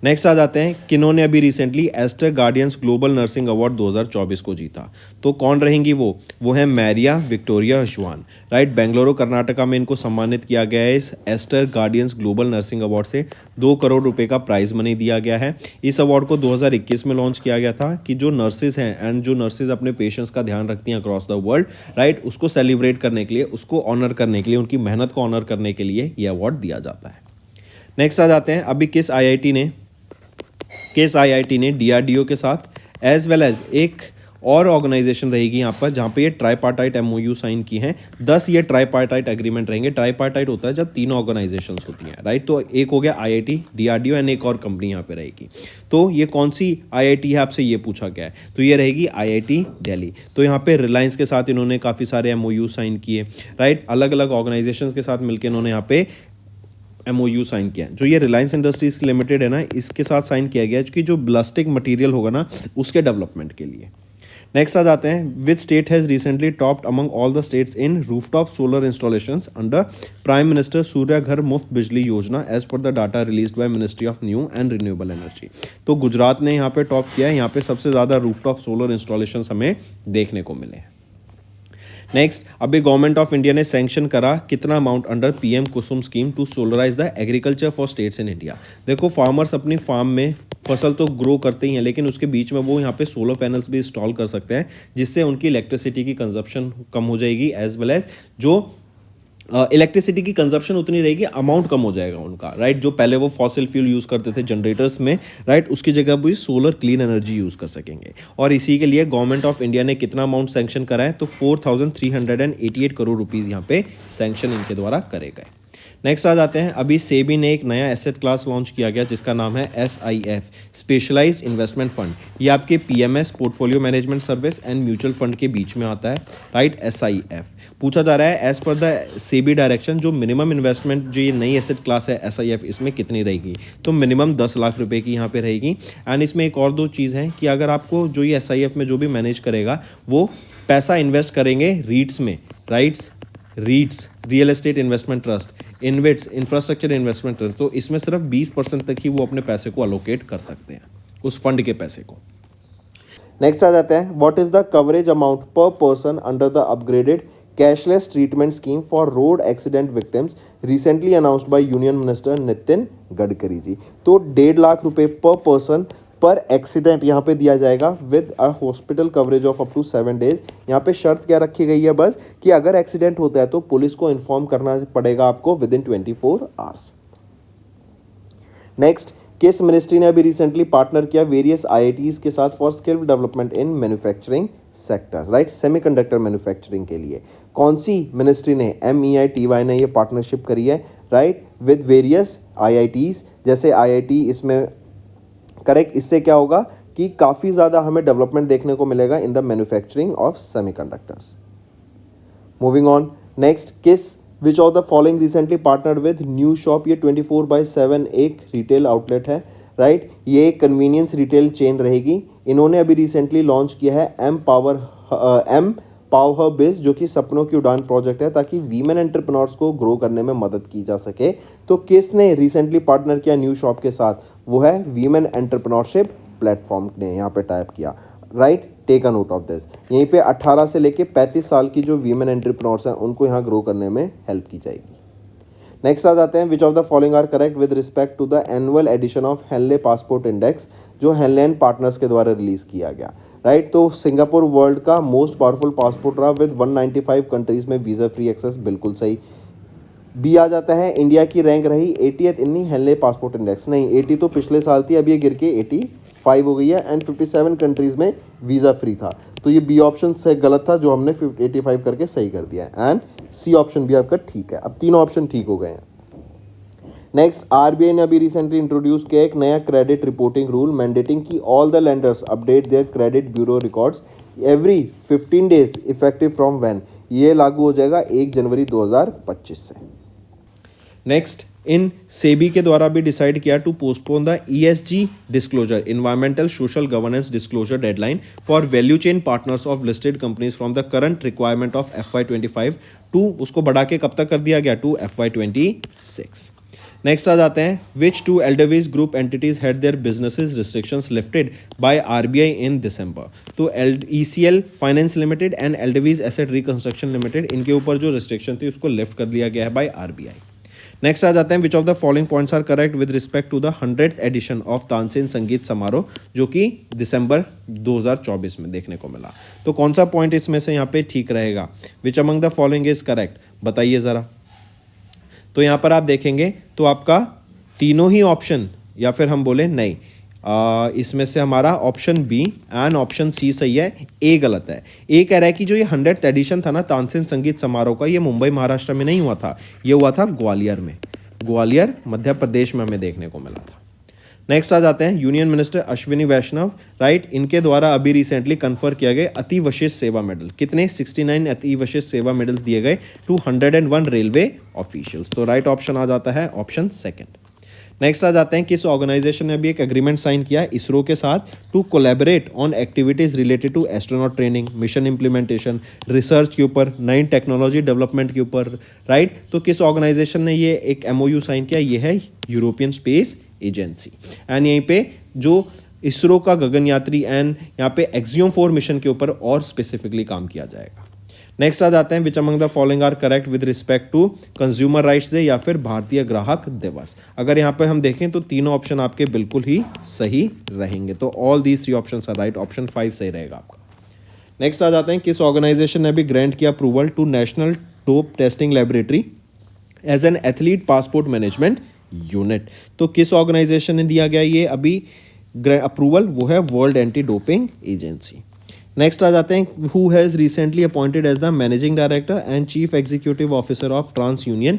नेक्स्ट आ जाते हैं, किन्होंने अभी recently Aster guardians global nursing award 2024 को जीता? तो कौन रहेंगी वो है मैरिया विक्टोरिया अश्वान, राइट। बेंगलुरु कर्नाटका में इनको सम्मानित किया गया है इस Aster guardians global nursing award से। 2 करोड़ रुपए का प्राइज मनी दिया गया है। इस अवार्ड को 2021 में लॉन्च किया गया था कि जो नर्सेज हैं एंड जो नर्सेज अपने पेशेंट्स का ध्यान रखती हैं अक्रॉस द वर्ल्ड, राइट, उसको सेलिब्रेट करने के लिए, उसको ऑनर करने के लिए, उनकी मेहनत को ऑनर करने के लिए ये अवार्ड दिया जाता है। नेक्स्ट आ जाते हैं, अभी किस आईआईटी ने डीआरडीओ के साथ एज वेल एज एक और ऑर्गेनाइजेशन रहेगी यहाँ पर जहाँ पे ये ट्राईपार्टाइट एमओयू साइन की हैं। 10 ये ट्राईपार्टाइट एग्रीमेंट रहेंगे। ट्राईपार्टाइट होता है जब 3 ऑर्गेनाइजेशंस होती हैं, राइट। तो एक हो गया आईआईटी, डीआरडीओ एंड एक और कंपनी यहाँ पे रहेगी। तो ये कौन सी आईआईटी है आपसे ये पूछा गया है, तो ये रहेगी आईआईटी दिल्ली। तो यहाँ पे रिलायंस के साथ इन्होंने काफ़ी सारे एमओयू साइन किए, राइट। अलग अलग ऑर्गेनाइजेशंस के साथ मिलकर इन्होंने यहाँ पे एमओयू साइन किया है। जो ये रिलायंस इंडस्ट्रीज लिमिटेड है ना, इसके साथ साइन किया गया है क्योंकि जो प्लास्टिक मटेरियल होगा ना उसके डेवलपमेंट के लिए। नेक्स्ट आ जाते हैं, which state has recently topped among all the states in rooftop solar installations under Prime minister Surya Ghar Muft Bijli Yojana as per the data released by Ministry of new and renewable Energy. तो गुजरात ने यहाँ पे टॉप किया है। यहाँ पे सबसे ज़्यादा रूफटॉप सोलर इंस्टॉलेशंस हमें देखने को मिले हैं। नेक्स्ट, अभी गवर्नमेंट ऑफ इंडिया ने सैंक्शन करा कितना amount under PM Kusum scheme to solarise the agriculture for states in India. देखो, फार्मर्स अपनी फार्म में फसल तो ग्रो करते ही हैं, लेकिन उसके बीच में वो यहाँ पे सोलर पैनल्स भी इंस्टॉल कर सकते हैं, जिससे उनकी इलेक्ट्रिसिटी की कंजप्शन कम हो जाएगी, एज वेल एज जो इलेक्ट्रिसिटी की कंजप्शन उतनी रहेगी, अमाउंट कम हो जाएगा उनका, राइट। जो पहले वो फॉसिल फ्यूल यूज़ करते थे जनरेटर्स में, राइट, उसकी जगह वो सोलर क्लीन एनर्जी यूज़ कर सकेंगे। और इसी के लिए गवर्नमेंट ऑफ इंडिया ने कितना अमाउंट सैंक्शन करा है, तो 4388 करोड़ रुपीज़ यहाँ पे सैंक्शन इनके द्वारा करे गए। नेक्स्ट आ जाते हैं, अभी सेबी ने एक नया एसेट क्लास लॉन्च किया गया जिसका नाम है SIF, स्पेशलाइज्ड इन्वेस्टमेंट फंड। ये आपके PMS portfolio management service and mutual fund के बीच में आता है, राइट। SIF पूछा जा रहा है as per the SEBI direction जो मिनिमम इन्वेस्टमेंट जो ये नई एसेट क्लास है SIF, इसमें कितनी रहेगी, तो मिनिमम 10 लाख रुपए की यहाँ पे रहेगी। एंड इसमें एक और 2 चीज़ है कि अगर आपको जो ये SIF में जो भी मैनेज करेगा वो पैसा इन्वेस्ट करेंगे रीट्स में, rights, REITs, real estate investment trust, InvITs, infrastructure investment trust, तो इसमें सिर्फ 20% तक ही वो अपने पैसे को अलोकेट कर सकते हैं, उस फंड के पैसे को। नेक्स्ट आ जाते हैं, what is the coverage amount per person under the upgraded cashless treatment scheme for road accident victims recently announced by union Minister Nitin Gadkari ji. तो 1.5 लाख रुपए पर पर्सन पर एक्सीडेंट यहाँ पे दिया जाएगा with a hospital coverage of up to 7 days. यहाँ पे शर्त क्या रखी गई है बस कि अगर एक्सीडेंट होता है तो पुलिस को इन्फॉर्म करना पड़ेगा आपको विद इन 24 आवर्स। नेक्स्ट, किस मिनिस्ट्री ने अभी रिसेंटली पार्टनर किया वेरियस IITs के साथ for skill development in manufacturing sector, right, semiconductor manufacturing के लिए। कौन सी मिनिस्ट्री ने, MEITY ने ये पार्टनरशिप करी है, राइट, विद वेरियस IITs। जैसे IIT इसमें करेक्ट, इससे क्या होगा कि काफ़ी ज़्यादा हमें डेवलपमेंट देखने को मिलेगा in the manufacturing of semiconductors. Moving on, next, which of the following recently partnered with new shop. ये 24/7 एक रिटेल आउटलेट है, राइट। ये एक कन्वीनियंस रिटेल चेन रहेगी। इन्होंने अभी रिसेंटली लॉन्च किया है एम पावर बिज, जो कि सपनों की उड़ान प्रोजेक्ट है ताकि वीमेन एंटरप्रेन्योर्स को ग्रो करने में मदद की जा सके। तो किसने रिसेंटली पार्टनर किया न्यू शॉप के साथ, वो है वीमेन एंटरप्रेन्योरशिप प्लेटफॉर्म ने यहाँ पे टाइप किया, right. Take a note of this. यहीं पे 18 से लेके 35 साल की जो वीमेन एंटरप्रेन्योर्स हैं उनको यहाँ ग्रो करने में हेल्प की जाएगी। नेक्स्ट आ जाते हैं, which of the following are correct with respect to the annual edition of Henley passport index, जो हेनलेन पार्टनर्स के द्वारा रिलीज किया गया, राइट। तो सिंगापुर वर्ल्ड का मोस्ट पावरफुल पासपोर्ट रहा विद 195 कंट्रीज में वीज़ा फ्री एक्सेस, बिल्कुल सही। बी आ जाता है, इंडिया की रैंक रही 80th इन हेनले पासपोर्ट इंडेक्स। नहीं, 80 तो पिछले साल थी, अब ये गिर के 85 हो गई है एंड 57 कंट्रीज़ में वीज़ा फ्री था। तो ये बी ऑप्शन से गलत था जो हमने 85 करके सही कर दिया है, एंड सी ऑप्शन भी आपका ठीक है। अब तीनों ऑप्शन ठीक हो गए हैं। नेक्स्ट, आरबीआई ने अभी रिसेंटली इंट्रोड्यूस किया एक नया क्रेडिट रिपोर्टिंग रूल मैंडेटिंग कि all the lenders update their credit bureau records every 15 days effective from when. ये लागू हो जाएगा 1 जनवरी 2025 से। नेक्स्ट, इन सेबी के द्वारा भी डिसाइड किया to postpone the ESG disclosure environmental social governance disclosure deadline for value chain partners of listed companies from the current requirement of FY25 to, उसको बढ़ा के कब तक कर दिया गया, टू FY26। नेक्स्ट आ जाते हैं, which two Edelweiss group entities had their businesses restrictions lifted by RBI in December. तो ECL finance limited and Edelweiss asset reconstruction limited, इनके ऊपर जो रिस्ट्रिक्शन थी उसको लिफ्ट कर दिया गया है बाय आरबीआई। नेक्स्ट आ जाते हैं, which of the following points are correct with respect to the 100th edition of Tansen Sangeet Samaroh, जो कि दिसंबर 2024 में देखने को मिला। तो कौन सा पॉइंट इसमें से यहाँ पे ठीक रहेगा, विच among the following is correct, बताइए ज़रा। तो यहाँ पर आप देखेंगे तो आपका तीनों ही ऑप्शन, या फिर हम बोले नहीं, इसमें से हमारा option B and option C सही है, ए गलत है। ए कह रहा है कि जो ये 100th एडिशन था ना तानसेन संगीत समारोह का, ये मुंबई महाराष्ट्र में नहीं हुआ था, ये हुआ था ग्वालियर में, ग्वालियर मध्य प्रदेश में हमें देखने को मिला था। नेक्स्ट आ जाते हैं, यूनियन मिनिस्टर अश्विनी वैष्णव, राइट, इनके द्वारा अभी रिसेंटली कन्फर किया गया अति विशिष्ट सेवा मेडल। कितने, 69 अति विशिष्ट सेवा मेडल्स दिए गए टू 101 रेलवे ऑफिशियल्स। तो राइट ऑप्शन आ जाता है ऑप्शन सेकंड। नेक्स्ट आ जाते हैं, किस ऑर्गेनाइजेशन ने अभी एक एग्रीमेंट साइन किया है इसरो के साथ to collaborate on activities related to astronaut training, mission implementation, research के ऊपर, नई टेक्नोलॉजी डेवलपमेंट के ऊपर, राइट। तो किस ऑर्गेनाइजेशन ने ये एक MOU साइन किया, ये है यूरोपियन स्पेस एजेंसी। एंड यहीं पे जो इसरो का गगनयात्री एंड यहाँ पे एक्सियोम 4 मिशन के ऊपर और स्पेसिफिकली काम किया जाएगा। नेक्स्ट आ जाते हैं, which among the following are correct with respect to consumer rights day या फिर भारतीय ग्राहक दिवस। अगर यहाँ पर हम देखें तो तीनों ऑप्शन आपके बिल्कुल ही सही रहेंगे, तो all these 3 option are right, option 5 सही रहेगा आपका। नेक्स्ट आ जाते हैं, किस ऑर्गेनाइजेशन ने भी ग्रांट किया approval to national dope testing laboratory as an athlete passport management unit. तो किस ऑर्गेनाइजेशन ने दिया गया ये अभी अप्रूवल, वो है World Anti Doping Agency. Next आ जाते हैं, who has recently appointed as the managing director and chief executive officer of TransUnion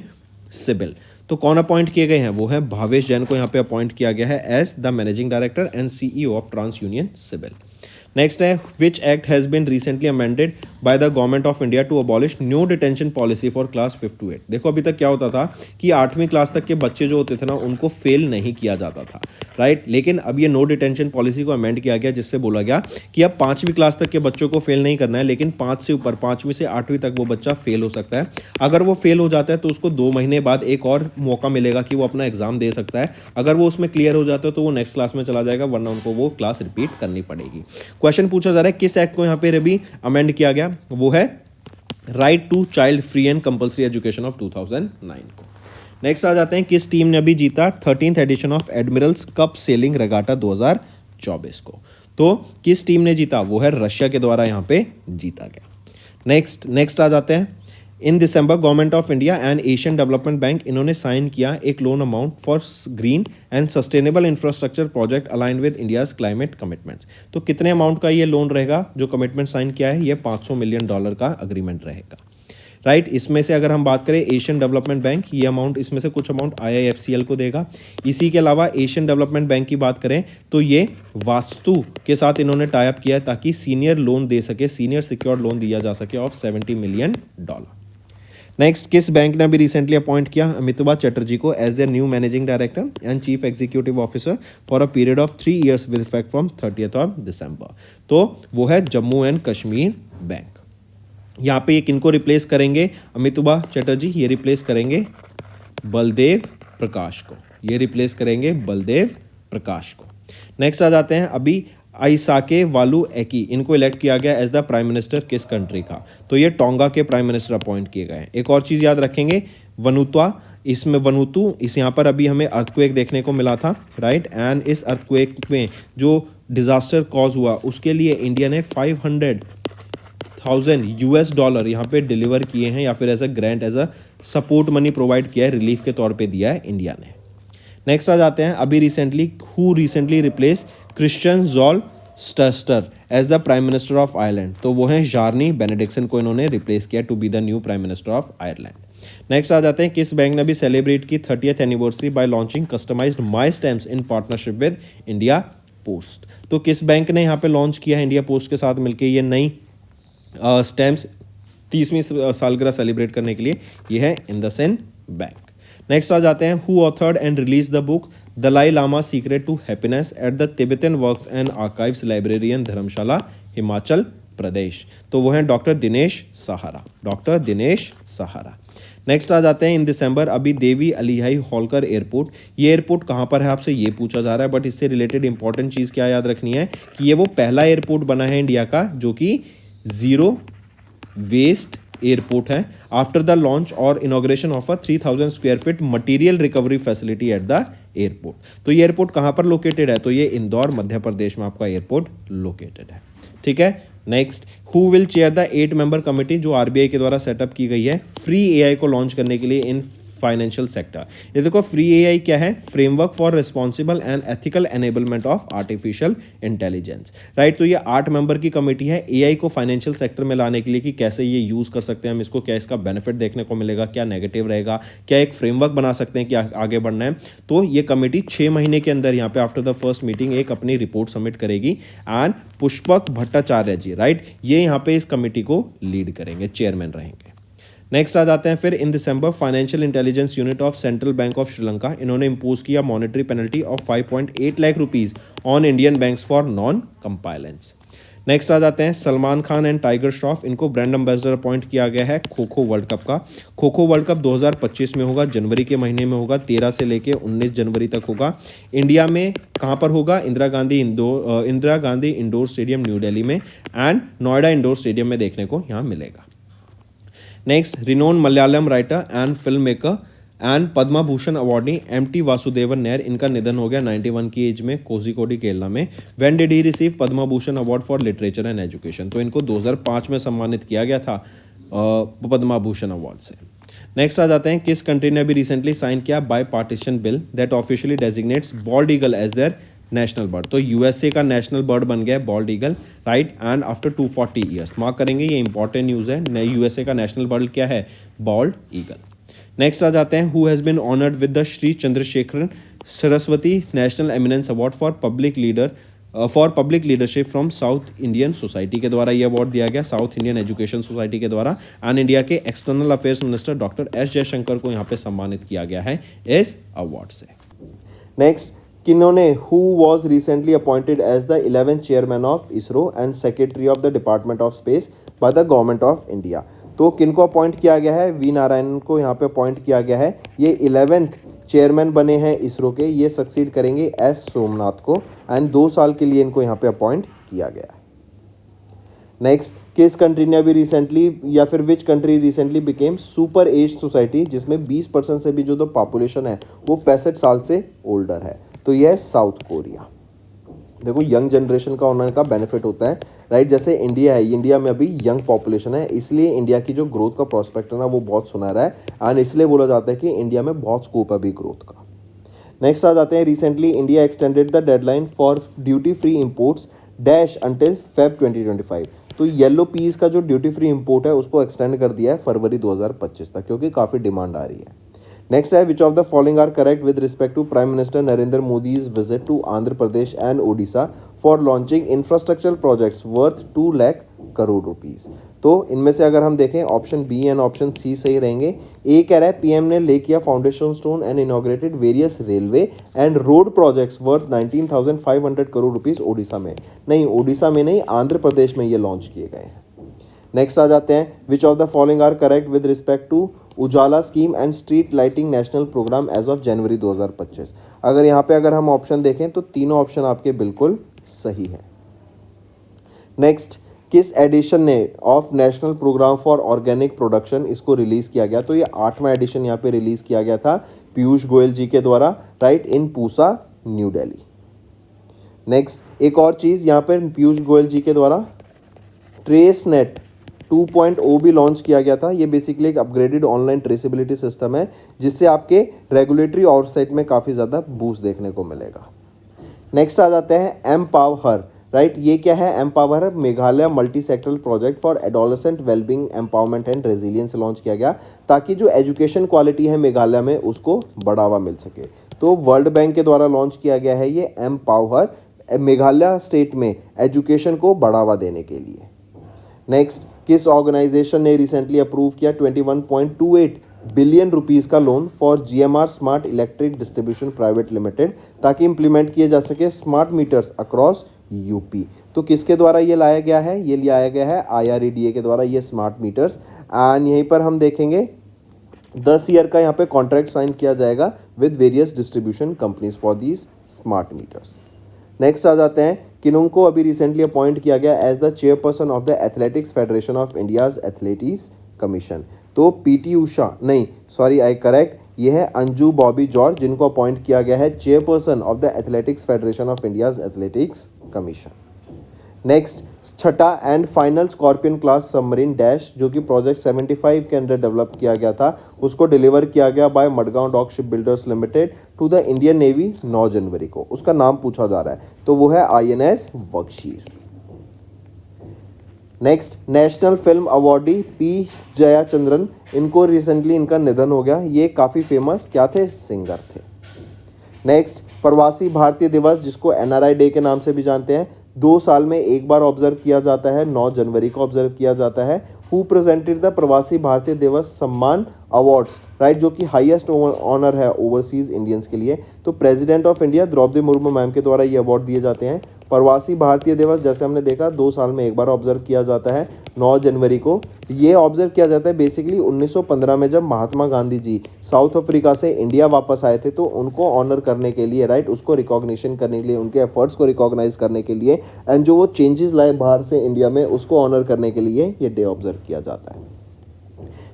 CIBIL. तो कौन अपॉइंट किए गए हैं, वो है भावेश जैन को यहाँ पे अपॉइंट किया गया है as the managing director and CEO of TransUnion CIBIL. Next है, which act has been recently amended by the Government of India to abolish new detention policy for class 5 to 8। देखो अभी तक क्या होता था कि 8वीं क्लास तक के बच्चे जो होते थे ना उनको फेल नहीं किया जाता था, राइट। लेकिन अब ये नो डिटेंशन पॉलिसी को अमेंड किया गया, जिससे बोला गया कि अब 5वीं क्लास तक के बच्चों को फेल नहीं करना है, लेकिन 5 से ऊपर 5वीं से 8वीं तक वो बच्चा फेल हो सकता है। अगर वो फेल हो जाता है तो उसको 2 महीने बाद एक और मौका मिलेगा कि वो अपना एग्जाम दे सकता है। अगर वो उसमें क्लियर हो जाता है तो वो नेक्स्ट क्लास में चला जाएगा, वरना उनको वो क्लास रिपीट करनी पड़ेगी। क्वेश्चन पूछा जा रहा है किस एक्ट को यहाँ पे अभी अमेंड किया गया, वो है right to child free and compulsory education of 2009 को। नेक्स्ट आ जाते हैं, किस टीम ने अभी जीता 13th edition of admirals cup sailing regatta 2024 को। तो किस टीम ने जीता, वो है रशिया के द्वारा यहाँ पे जीता गया। नेक्स्ट आ जाते हैं, in December Government of India and Asian Development Bank इन्होंने साइन किया एक loan amount for green and sustainable infrastructure project align with India's climate commitments. तो कितने अमाउंट का ये लोन रहेगा, जो कमिटमेंट साइन किया है ये $500 मिलियन का अग्रीमेंट रहेगा, राइट। इसमें से अगर हम बात करें एशियन डेवलपमेंट बैंक, ये अमाउंट, इसमें से कुछ अमाउंट IIFCL को देगा। इसी के अलावा एशियन डेवलपमेंट बैंक की बात करें तो ये वास्तु के साथ इन्होंने टाई अप किया है ताकि सीनियर लोन दे सके, सीनियर सिक्योर्ड लोन दिया जा सके ऑफ $70 मिलियन। नेक्स्ट, किस बैंक ने अभी रिसेंटली अपॉइंट किया अमिताभ चटर्जी को as their new managing director and chief executive officer for a period of 3 years with effect from 30th of December। तो वो है जम्मू एंड कश्मीर बैंक। यहाँ पे ये किनको रिप्लेस करेंगे, अमिताभ चटर्जी ये रिप्लेस करेंगे बलदेव प्रकाश को, ये रिप्लेस करेंगे बलदेव प्रकाश को। नेक्स्ट आ जाते हैं, अभी आइसाके वालू एकी, इनको इलेक्ट किया गया एज द प्राइम मिनिस्टर किस कंट्री का, तो ये टोंगा के प्राइम मिनिस्टर अपॉइंट किए गए हैं। एक और चीज़ याद रखेंगे, वनुतवा, इसमें वनुतु, इस यहाँ पर अभी हमें अर्थक्वेक देखने को मिला था, राइट। एंड इस अर्थक्वेक में जो डिजास्टर कॉज हुआ उसके लिए इंडिया ने $500,000 यहाँ पे डिलीवर किए हैं, या फिर as a grant, as a support money provide किया है, रिलीफ के तौर पे दिया है इंडिया ने। नेक्स्ट आ जाते हैं, अभी recently replace Kristrun Frostadottir as the prime Minister of Ireland. तो वो हैं जार्नी बेनेडिक्सन को इन्होंने रिप्लेस किया to be the new Prime Minister of Ireland. Next आ जाते हैं, किस बैंक ने भी सेलिब्रेट की 30th anniversary by launching customised My Stamps in partnership with India Post. तो किस बैंक ने यहाँ पे लॉन्च किया है इंडिया पोस्ट के साथ मिलकर ये नई स्टैम्प्स 30वीं सालगिरह सेलिब्रेट करने के लिए? ये है इंडसइंड बैंक। नेक्स्ट आ जाते हैं, who authored and release the book Dalai Lama secret to happiness at the Tibetan Works and Archives librarian Dharamshala Himachal Pradesh. तो वो हैं doctor Dinesh Sahara, doctor Dinesh Sahara. Next आ जाते हैं, इन दिसंबर अभी देवी अलीहाई होलकर एयरपोर्ट, ये एयरपोर्ट कहाँ पर है आपसे ये पूछा जा रहा है, बट इससे रिलेटेड इंपॉर्टेंट चीज़ क्या याद रखनी है कि ये वो पहला एयरपोर्ट बना है इंडिया का जो कि ज़ीरो वेस्ट एयरपोर्ट है आफ्टर द लॉन्च और inauguration of a 3000 square feet material recovery facility at the airport. तो ये एयरपोर्ट कहाँ पर लोकेटेड है? तो ये इंदौर मध्य प्रदेश में आपका एयरपोर्ट लोकेटेड है। ठीक है। Next, who will chair the 8 member committee जो आरबीआई के द्वारा सेटअप की गई है फ्री एआई को लॉन्च करने के लिए इन फाइनेंशियल सेक्टर। ये देखो, फ्री एआई क्या है? Framework for responsible and ethical enablement of artificial intelligence, right. तो ये 8 मेंबर की कमेटी है एआई को फाइनेंशियल सेक्टर में लाने के लिए कि कैसे ये यूज कर सकते हैं हम इसको, क्या इसका बेनिफिट देखने को मिलेगा, क्या नेगेटिव रहेगा, क्या एक फ्रेमवर्क बना सकते हैं कि आगे बढ़ना है। तो ये कमेटी 6 महीने के अंदर यहाँ पे आफ्टर द फर्स्ट मीटिंग एक अपनी रिपोर्ट सबमिट करेगी एंड पुष्पक भट्टाचार्य जी, राइट, ये यहाँ पे इस कमेटी को लीड करेंगे, चेयरमैन रहेंगे। नेक्स्ट आ जाते हैं फिर, in December financial intelligence unit of Central Bank of Sri Lanka, इन्होंने इंपोज किया monetary penalty of 5.8 lakh rupees on Indian banks for non compliance. Next आ जाते हैं, सलमान खान एंड टाइगर श्रॉफ, इनको ब्रांड एम्बेसडर अपॉइंट किया गया है खो खो वर्ल्ड कप का। खो खो वर्ल्ड कप 2025 में होगा, जनवरी के महीने में होगा, 13 से लेके 19 जनवरी तक होगा। इंडिया में कहाँ पर होगा? Indira Gandhi indoor stadium new Delhi में एंड नोएडा इंडोर स्टेडियम में देखने को यहाँ मिलेगा। Next, renowned Malayalam writer and film maker and Padma Bhushan awardee MT. Vasudevan Nair, इनका निधन हो गया 91 की एज में कोझिकोड केरला में। When did he receive Padma Bhushan award for literature and education? तो इनको 2005 में सम्मानित किया गया था पद्मा भूषण अवार्ड से। नेक्स्ट आ जाते हैं, किस कंट्री ने भी रिसेंटली साइन किया bipartisan bill that officially designates bald eagle as their national bird? तो यूएसए का नेशनल बर्ड बन गया bald eagle, right, and after 240 years. Mark करेंगे, ये इंपॉर्टेंट न्यूज़ है। यूएसए का नेशनल बर्ड क्या है? Bald eagle. नेक्स्ट आ जाते हैं, who has been honoured with the Shri Chandrashekharan Saraswati national eminence award for public leadership from south Indian society के द्वारा ये अवार्ड दिया गया, साउथ इंडियन एजुकेशन सोसाइटी के द्वारा। एंड इंडिया के external affairs minister doctor S Jaishankar को यहाँ पे सम्मानित किया गया है इस अवार्ड से। नेक्स्ट, किन्होंने who was recently appointed as the 11th chairman of ISRO and secretary of the Department of Space by the Government of India? तो किनको अपॉइंट किया गया है? वी नारायणन को यहाँ पे अपॉइंट किया गया है। ये 11th चेयरमैन बने हैं इसरो के, ये सक्सीड करेंगे एस सोमनाथ को एंड 2 साल के लिए इनको यहाँ पे अपॉइंट किया गया है। नेक्स्ट, किस कंट्री ने अभी रिसेंटली या फिर which country recently became super age society जिसमें 20% से भी जो तो पॉपुलेशन है वो 65 साल से ओल्डर है? तो यह है साउथ कोरिया। देखो, यंग जनरेशन का होने का बेनिफिट होता है, राइट। जैसे इंडिया है, इंडिया में अभी यंग पॉपुलेशन है, इसलिए इंडिया की जो ग्रोथ का प्रोस्पेक्ट है ना वो बहुत सुनहरा है एंड इसलिए बोला जाता है कि इंडिया में बहुत स्कोप है अभी ग्रोथ का। नेक्स्ट आ जाते हैं, recently India extended the deadline for duty free imports dash until Feb 2025। तो येलो पीस का जो ड्यूटी फ्री इंपोर्ट है उसको एक्सटेंड कर दिया है फरवरी 2025 तक, क्योंकि काफ़ी डिमांड आ रही है। नेक्स्ट है, which of the following are correct with respect to prime minister Narendra Modi's visit to Andhra Pradesh and Odisha for launching infrastructure projects worth 2 lakh crore rupees? तो इनमें से अगर हम देखें option B and option C सही रहेंगे। ए कह रहा है पीएम ने ले किया foundation stone and inaugurated various railway and road projects worth 19,500 crore rupees Odisha में। नहीं, ओडिशा में नहीं, आंध्र प्रदेश में ये लॉन्च किए गए हैं। नेक्स्ट आ जाते हैं, which of the following are correct with respect to Ujala scheme and street lighting national programme as of January 2025? अगर हम ऑप्शन देखें तो तीनों ऑप्शन आपके बिल्कुल सही हैं। नेक्स्ट, किस एडिशन ने of national programme for organic production इसको रिलीज किया गया? तो ये 8वां एडिशन यहाँ पे रिलीज किया गया था पीयूष गोयल जी के द्वारा, राइट, इन पूसा न्यू दिल्ली। नेक्स्ट, एक और चीज़ यहाँ पर पीयूष गोयल जी के द्वारा ट्रेस नेट 2.0 भी लॉन्च किया गया था। ये बेसिकली एक अपग्रेडेड ऑनलाइन ट्रेसेबिलिटी सिस्टम है जिससे आपके रेगुलेटरी ऑवरसाइट में काफ़ी ज़्यादा बूस्ट देखने को मिलेगा। नेक्स्ट आ जाते हैं एम पाव हर, राइट। ये क्या है, empower Meghalaya multi sectoral project for adolescent wellbeing empowerment and resilience launch किया गया, ताकि जो एजुकेशन क्वालिटी है मेघालय में उसको बढ़ावा मिल सके। तो वर्ल्ड बैंक के द्वारा लॉन्च किया गया है ये एम्पावर मेघालय स्टेट में एजुकेशन को बढ़ावा देने के लिए। नेक्स्ट, किस ऑर्गेनाइजेशन ने रिसेंटली अप्रूव किया 21.28 बिलियन रुपीस का loan for GMR smart electric distribution private limited, ताकि इंप्लीमेंट किए जा सके स्मार्ट मीटर्स अक्रॉस यूपी। तो किसके द्वारा ये लाया गया है, ये लाया गया है IREDA के द्वारा ये स्मार्ट मीटर्स। एंड यहीं पर हम देखेंगे 10 ईयर का यहाँ पे कॉन्ट्रैक्ट साइन किया जाएगा with various distribution companies for these smart meters. Next आ जाते हैं, किन्हों को अभी रिसेंटली अपॉइंट किया गया as the chairperson of the Athletics Federation of India's athletics commission. तो PT उषा नहीं, सॉरी आई करेक्ट, ये है अंजू बॉबी जॉर्ज, जिनको अपॉइंट किया गया है chairperson of the Athletics Federation of India's athletics commission. Next, छठा and final Scorpene class submarine dash, जो कि प्रोजेक्ट 75 के अंडर डेवलप किया गया था, उसको डिलीवर किया गया by Mazagon dock ship builders limited to the Indian navy 9 जनवरी को। उसका नाम पूछा जा रहा है, तो वो है INS Vagsheer. Next, national film awardee P Jayachandran, इनको रिसेंटली इनका निधन हो गया। ये काफ़ी फेमस क्या थे, सिंगर थे। नेक्स्ट, प्रवासी भारतीय दिवस, जिसको NRI डे के नाम से भी जानते हैं, 2 साल में एक बार ऑब्जर्व किया जाता है, 9 जनवरी को ऑब्जर्व किया जाता है। हु प्रेजेंटेड द प्रवासी भारतीय दिवस सम्मान अवार्ड्स, राइट, जो कि हाईएस्ट ऑनर है ओवरसीज इंडियंस के लिए। तो president of India Droupadi Murmu ma'am के द्वारा ये अवार्ड दिए जाते हैं। प्रवासी भारतीय दिवस जैसे हमने देखा 2 साल में एक बार ऑब्जर्व किया जाता है, 9 जनवरी को। ये ऑब्जर्व किया जाता है बेसिकली 1915 में, जब महात्मा गांधी जी साउथ अफ्रीका से इंडिया वापस आए थे, तो उनको ऑनर करने के लिए, राइट, उसको रिकॉग्निशन करने के लिए, उनके एफर्ट्स को रिकॉग्नाइज करने के लिए, एंड जो वो चेंजेस लाए बाहर से इंडिया में, उसको ऑनर करने के लिए ये डे ऑब्जर्व किया जाता है।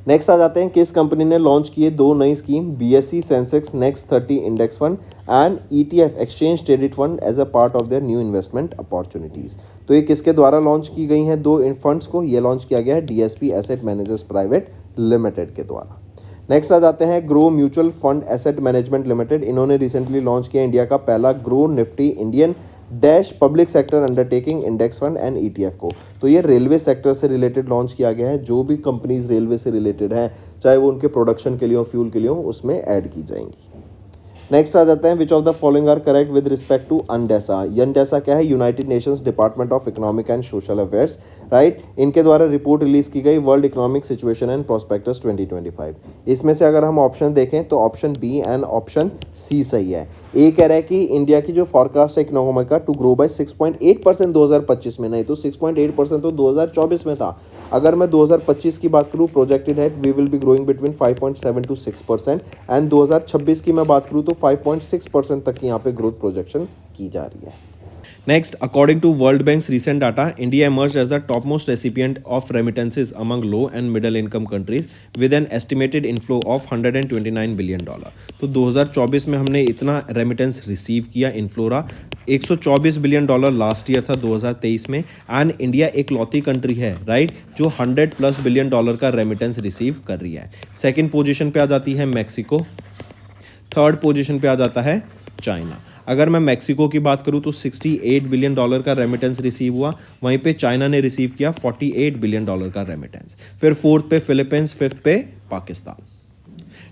नेक्स्ट आ जाते हैं, किस कंपनी ने लॉन्च किए 2 नई scheme, BSE Sensex next 30 index fund and ETF exchange traded fund as a part of their new investment opportunities. तो ये किसके द्वारा लॉन्च की गई हैं 2 फंड्स को, ये लॉन्च किया गया है DSP asset managers private limited के द्वारा। नेक्स्ट आ जाते हैं, grow mutual fund asset management limited, इन्होंने रिसेंटली लॉन्च किया इंडिया का पहला grow Nifty Indian dash public sector undertaking index fund and ETF को। तो ये रेलवे सेक्टर से रिलेटेड लॉन्च किया गया है। जो भी कंपनीज रेलवे से रिलेटेड हैं, चाहे वो उनके प्रोडक्शन के लिए हो, फ्यूल के लिए हो, उसमें ऐड की जाएंगी। नेक्स्ट आ जाते हैं, which of the following are correct with respect to UNDESA. UNDESA क्या है, United Nations Department of Economic and Social Affairs, right. इनके द्वारा रिपोर्ट रिलीज की गई World Economic Situation and Prospects 2025। इसमें से अगर हम ऑप्शन देखें तो option B and option C सही है। ए कह रहा है कि इंडिया की जो फॉरकास्ट है इकोनॉमी का टू ग्रो बाय 6.8% 2025 में, नहीं तो 6.8% तो 2024 में था। अगर मैं 2025 की बात करूँ, प्रोजेक्टेड है we will be growing between 5.7 to 6%, and 2026 की मैं बात करूँ तो 5.6% तक की यहाँ पे ग्रोथ प्रोजेक्शन की जा रही है। Next, according to World Bank's recent data, India emerged as the topmost recipient of remittances among low and middle income countries with an estimated inflow of $129 billion. तो 2024 में हमने इतना रेमिटेंस रिसीव किया, inflow रहा $124 बिलियन लास्ट ईयर था 2023 में, and India एक लौती country है, राइट, जो $100+ बिलियन का रेमिटेंस रिसीव कर रही है। सेकेंड पोजिशन पे आ जाती है मैक्सिको, थर्ड पोजिशन पे आ जाता है चाइना। अगर मैं मैक्सिको की बात करूं तो $68 बिलियन का रेमिटेंस रिसीव हुआ, वहीं पे चाइना ने रिसीव किया $48 बिलियन का रेमिटेंस। फिर फोर्थ पे फिलीपींस, फिफ्थ पे पाकिस्तान।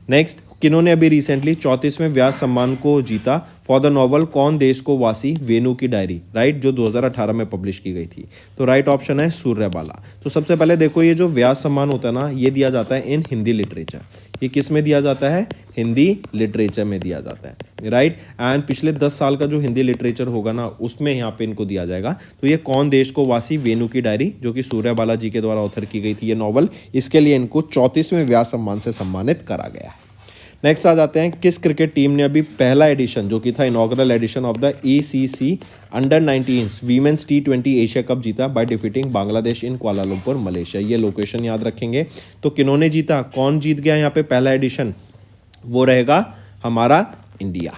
नेक्स्ट, किन्होंने अभी रिसेंटली 34वें व्यास सम्मान को जीता फॉर द नॉवल कौन देश को वासी वेणु की डायरी, राइट, जो 2018 में पब्लिश की गई थी। तो राइट ऑप्शन है सूर्यबाला। तो सबसे पहले देखो, ये जो व्यास सम्मान होता है ना, ये दिया जाता है इन हिंदी लिटरेचर। ये किस में दिया जाता है, हिंदी लिटरेचर में दिया जाता है, राइट। एंड पिछले 10 साल का जो हिंदी लिटरेचर होगा ना, उसमें यहाँ पे इनको दिया जाएगा। तो ये कौन देश को वासी वेणु की डायरी, जो कि सूर्यबाला जी के द्वारा ऑथर की गई थी ये नॉवल, इसके लिए इनको 34वें व्यास सम्मान से सम्मानित करा गया है। नेक्स्ट आ जाते हैं, किस क्रिकेट टीम ने अभी पहला एडिशन जो कि था inaugural edition of the ACC under nineteen women's T20 Asia cup जीता by defeating Bangladesh in Kuala Lumpur Malaysia. ये लोकेशन याद रखेंगे। तो किन्होंने जीता, कौन जीत गया यहाँ पे पहला एडिशन, वो रहेगा हमारा इंडिया,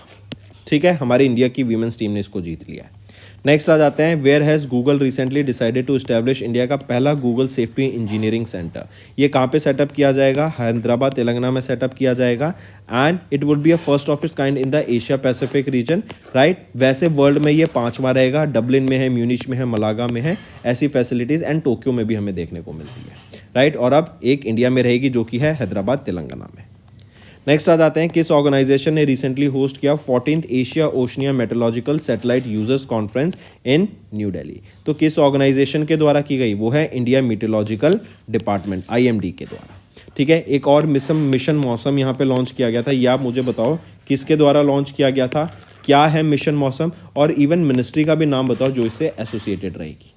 ठीक है, हमारी इंडिया की वीमेंस टीम ने इसको जीत लिया है। नेक्स्ट आ जाते हैं, where has Google recently decided to establish India का पहला गूगल सेफ्टी इंजीनियरिंग सेंटर। ये कहाँ पे सेटअप किया जाएगा? हैदराबाद तेलंगाना में सेटअप किया जाएगा and it would be a first of its kind in the Asia Pacific region, right. वैसे वर्ल्ड में ये 5वां रहेगा, डबलिन में है, म्यूनिच में है, मलागा में है, ऐसी फैसिलिटीज़ एंड टोक्यो में भी हमें देखने को मिलती है, राइट। और अब एक इंडिया में रहेगी जो कि है हैदराबाद तेलंगाना में। नेक्स्ट आ जाते हैं, किस ऑर्गेनाइजेशन ने रिसेंटली होस्ट किया 14th Asia Oceania meteorological satellite users conference in New Delhi. तो किस ऑर्गेनाइजेशन के द्वारा की गई? वो है इंडिया मीटेरोलॉजिकल डिपार्टमेंट IMD के द्वारा, ठीक है। एक और मिशन मौसम यहाँ पे लॉन्च किया गया था, ये आप मुझे बताओ किसके द्वारा लॉन्च किया गया था, क्या है मिशन मौसम, और इवन मिनिस्ट्री का भी नाम बताओ जो इससे एसोसिएटेड रहेगी।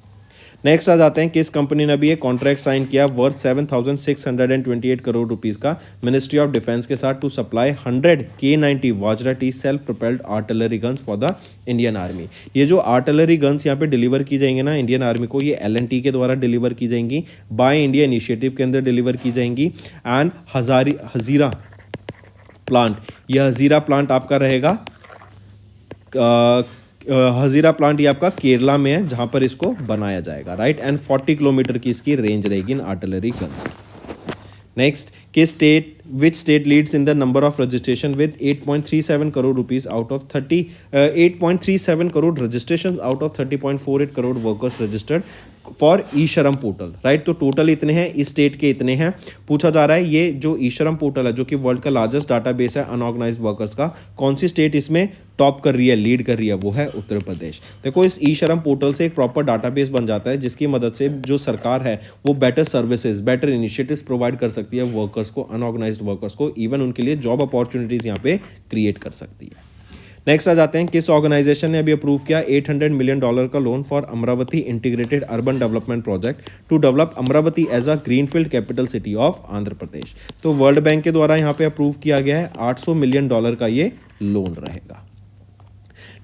नेक्स्ट आ जाते हैं, किस कंपनी ने भी एक कॉन्ट्रैक्ट साइन किया वर्थ 7,628 करोड़ रुपीस का मिनिस्ट्री ऑफ डिफेंस के साथ to supply 100 K90 Vajra T self propelled artillery guns for the Indian Army. ये जो आर्टिलरी गन्स यहाँ पे डिलीवर की जाएंगे ना इंडियन आर्मी को, ये L&T के द्वारा डिलीवर की जाएंगी, बाय इंडिया इनिशिएटिव के अंदर डिलीवर की जाएंगी एंड हजीरा प्लांट, यह हजीरा प्लांट आपका रहेगा हजीरा प्लांट ये आपका केरला में है जहां पर इसको बनाया जाएगा, राइट। एंड 40 किलोमीटर की इसकी रेंज रहेगी in artillery guns. Next, which state leads in the number of registration with 8.37 crore rupees out of 8.37 crore registrations out of 30.48 crore workers registered for e-Shram portal, right. तो total इतने हैं, इस state के इतने हैं। पूछा जा रहा है ये जो ई-श्रम पोर्टल है जो कि वर्ल्ड का लार्जेस्ट डाटाबेस है अनऑर्गेनाइज्ड वर्कर्स का, कौन सी स्टेट इसमें टॉप कर रही है, लीड कर रही है? वो है उत्तर प्रदेश। देखो इस ई-श्रम पोर्टल से एक प्रॉपर डाटाबेस बन जाता है जिसकी मदद से जो सरकार है वो better services, better initiatives provide कर सकती है वर्कर्स को, अनऑर्गेनाइज्ड वर्कर्स को, इवन उनके लिए जॉब अपॉर्चुनिटीज़ यहाँ पे क्रिएट कर सकती है। नेक्स्ट आ जाते हैं, किस ऑर्गेनाइजेशन ने अभी अप्रूव किया $800 मिलियन का loan for Amaravati integrated urban development project to develop Amaravati as a greenfield capital city of Andhra Pradesh. तो वर्ल्ड बैंक के द्वारा यहाँ पे अप्रूव किया गया है, $800 मिलियन का ये लोन रहेगा।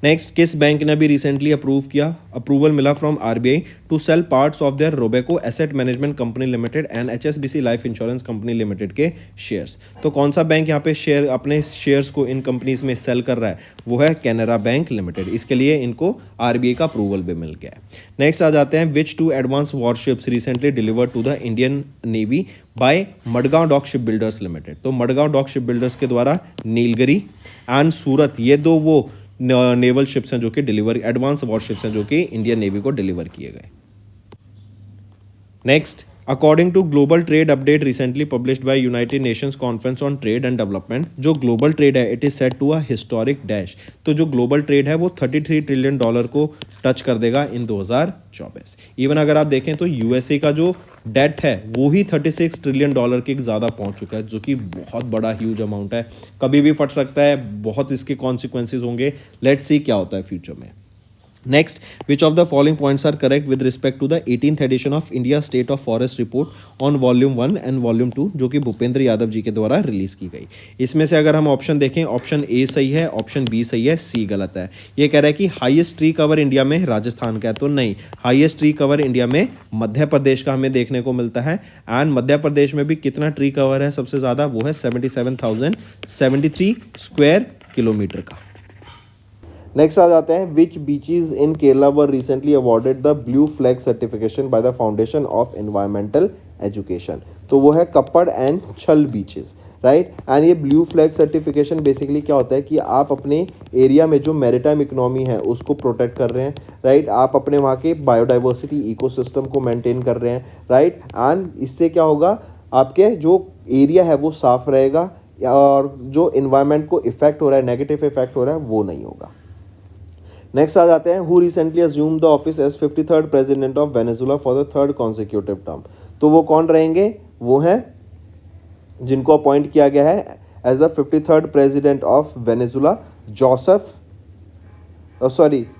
नेक्स्ट, किस बैंक ने भी रिसेंटली अप्रूवल मिला from RBI to sell parts of their Robeco asset management company limited and HSBC life insurance company limited के शेयर्स। तो कौन सा बैंक यहाँ पे अपने शेयर्स को इन कंपनीज में सेल कर रहा है? वो है कैनरा बैंक लिमिटेड। इसके लिए इनको RBI का अप्रूवल भी मिल गया है। नेक्स्ट आ जाते हैं, which two advance warships recently delivered to the Indian Navy by Mazagon dock ship builders Limited. तो मडगांव डॉक शिप बिल्डर्स के द्वारा नीलगिरी एंड सूरत, ये दो वो नेवल शिप्स हैं जो कि एडवांस वॉरशिप्स हैं जो कि इंडियन नेवी को डिलीवर किए गए। Next, according to global trade update recently published by United Nations conference on trade and development, जो ग्लोबल ट्रेड है it is set to a historic dash. तो जो ग्लोबल ट्रेड है वो $33 ट्रिलियन को टच कर देगा इन 2024। इवन अगर आप देखें तो USA का जो डेट है वो ही $36 ट्रिलियन के ज़्यादा पहुंच चुका है, जो कि बहुत बड़ा ह्यूज अमाउंट है, कभी भी फट सकता है, बहुत इसके कॉन्सिक्वेंसेज होंगे। लेट्स सी क्या होता है फ्यूचर में। Next, which of the following points are correct with respect to the 18th edition of India State of Forest Report on Volume 1 and Volume 2 जो कि भूपेंद्र यादव जी के द्वारा रिलीज की गई? इसमें से अगर हम ऑप्शन देखें, ऑप्शन A सही है, ऑप्शन B सही है, C गलत है। ये कह रहा है कि हाईएस्ट ट्री कवर इंडिया में राजस्थान का है, तो नहीं, हाईएस्ट ट्री कवर इंडिया में मध्य प्रदेश का हमें देखने को मिलता है। एंड मध्य प्रदेश में भी कितना ट्री कवर है सबसे ज़्यादा? वो है 77,073 स्क्वायर किलोमीटर का। नेक्स्ट आ जाते हैं, which beaches in Kerala were recently awarded the Blue Flag certification by the Foundation of Environmental Education. तो वो है Kappad and Chal beaches, right. And ये ब्लू फ्लैग सर्टिफिकेशन बेसिकली क्या होता है कि आप अपने एरिया में जो मैरिटाइम इकोनॉमी है उसको प्रोटेक्ट कर रहे हैं, राइट। आप अपने वहाँ के बायोडाइवर्सिटी इकोसिस्टम को मेंटेन कर रहे हैं, राइट। एंड इससे क्या होगा, आपके जो एरिया है वो साफ रहेगा और जो इन्वायरमेंट को इफेक्ट हो रहा है, नेगेटिव इफेक्ट हो रहा है, वो नहीं होगा। नेक्स्ट आ जाते हैं, who recently assumed the office as 53rd president of Venezuela for the 3rd consecutive term. तो वो कौन रहेंगे? वो हैं जिनको अपॉइंट किया गया है as the 53rd president of Venezuela,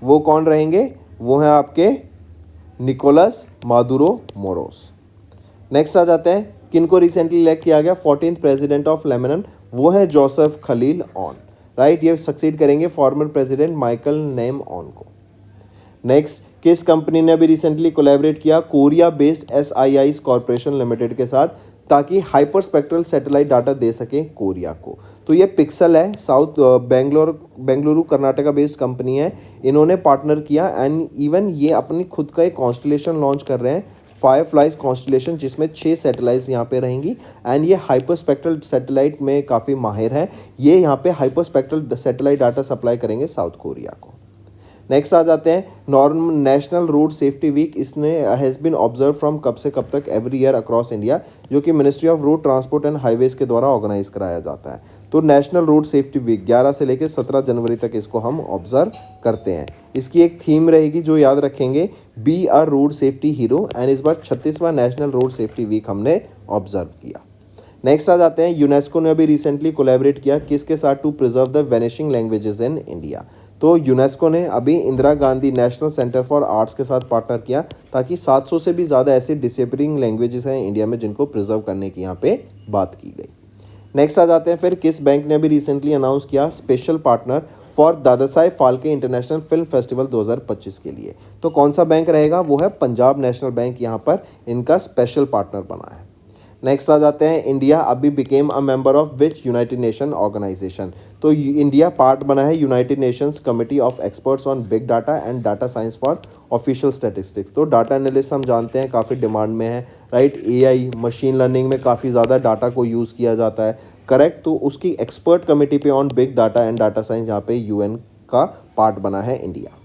वो कौन रहेंगे? वो हैं आपके निकोलस मादुरो मोरोस। नेक्स्ट आ जाते हैं, किनको रिसेंटली इलेक्ट किया गया 14th प्रेसिडेंट ऑफ लेबनान? वो है जोसेफ खलील ऑन, राइट। ये सक्सीड करेंगे former president Michael name on को। नेक्स्ट, किस कंपनी ने अभी रिसेंटली कोलैबोरेट किया Korea based SII corporation limited के साथ ताकि हाइपरस्पेक्ट्रल सैटेलाइट डाटा दे सके कोरिया को। तो ये पिक्सल है, south Bengaluru Karnataka based company है, इन्होंने पार्टनर किया एंड इवन ये अपनी खुद का एक कॉन्स्टलेशन लॉन्च कर रहे हैं, फायरफ्लाइज कॉन्स्टलेशन, जिसमें 6 सैटेलाइट्स यहाँ पे रहेंगी एंड ये हाइपरस्पेक्ट्रल सैटेलाइट में काफ़ी माहिर है। ये यहाँ पे हाइपरस्पेक्ट्रल सैटेलाइट डाटा सप्लाई करेंगे साउथ कोरिया को। नेक्स्ट आ जाते हैं नेशनल रोड सेफ्टी वीक, इसने हैज़ बिन ऑब्जर्व फ्रॉम कब से कब तक एवरी ईयर अक्रॉस इंडिया, जो कि ministry of road transport and highways के द्वारा ऑर्गेनाइज कराया जाता है। तो नेशनल रोड सेफ्टी वीक 11 से लेकर 17 जनवरी तक इसको हम ऑब्जर्व करते हैं। इसकी एक थीम रहेगी जो याद रखेंगे, be are road safety hero, and इस बार 36वां नेशनल रोड सेफ्टी वीक हमने ऑब्जर्व किया। नेक्स्ट आ जाते हैं, यूनेस्को ने अभी रिसेंटली कोलैबोरेट किया किसके साथ, to preserve the vanishing languages in India. तो यूनेस्को ने अभी Indira Gandhi national centre for arts के साथ पार्टनर किया ताकि 700 से भी ज़्यादा ऐसी डिसेपियरिंग लैंग्वेजेस हैं इंडिया में जिनको प्रिजर्व करने की यहाँ पे बात की गई। नेक्स्ट आ जाते हैं फिर, किस बैंक ने अभी रिसेंटली अनाउंस किया special partner for Dadasaheb Phalke international film festival 2025 के लिए। तो कौन सा बैंक रहेगा, वो है पंजाब नेशनल बैंक, यहाँ पर इनका स्पेशल पार्टनर बना है। नेक्स्ट आ जाते हैं, इंडिया अभी became a member of which United Nation organisation. तो इंडिया पार्ट बना है United Nations committee of experts on big data and data science for official statistics. तो डाटा एनालिस्ट हम जानते हैं काफ़ी डिमांड में है, राइट। एआई मशीन लर्निंग में काफ़ी ज़्यादा डाटा को यूज़ किया जाता है, करेक्ट। तो उसकी एक्सपर्ट कमिटी पे on big data and data science यहाँ पे यूएन का पार्ट बना है इंडिया।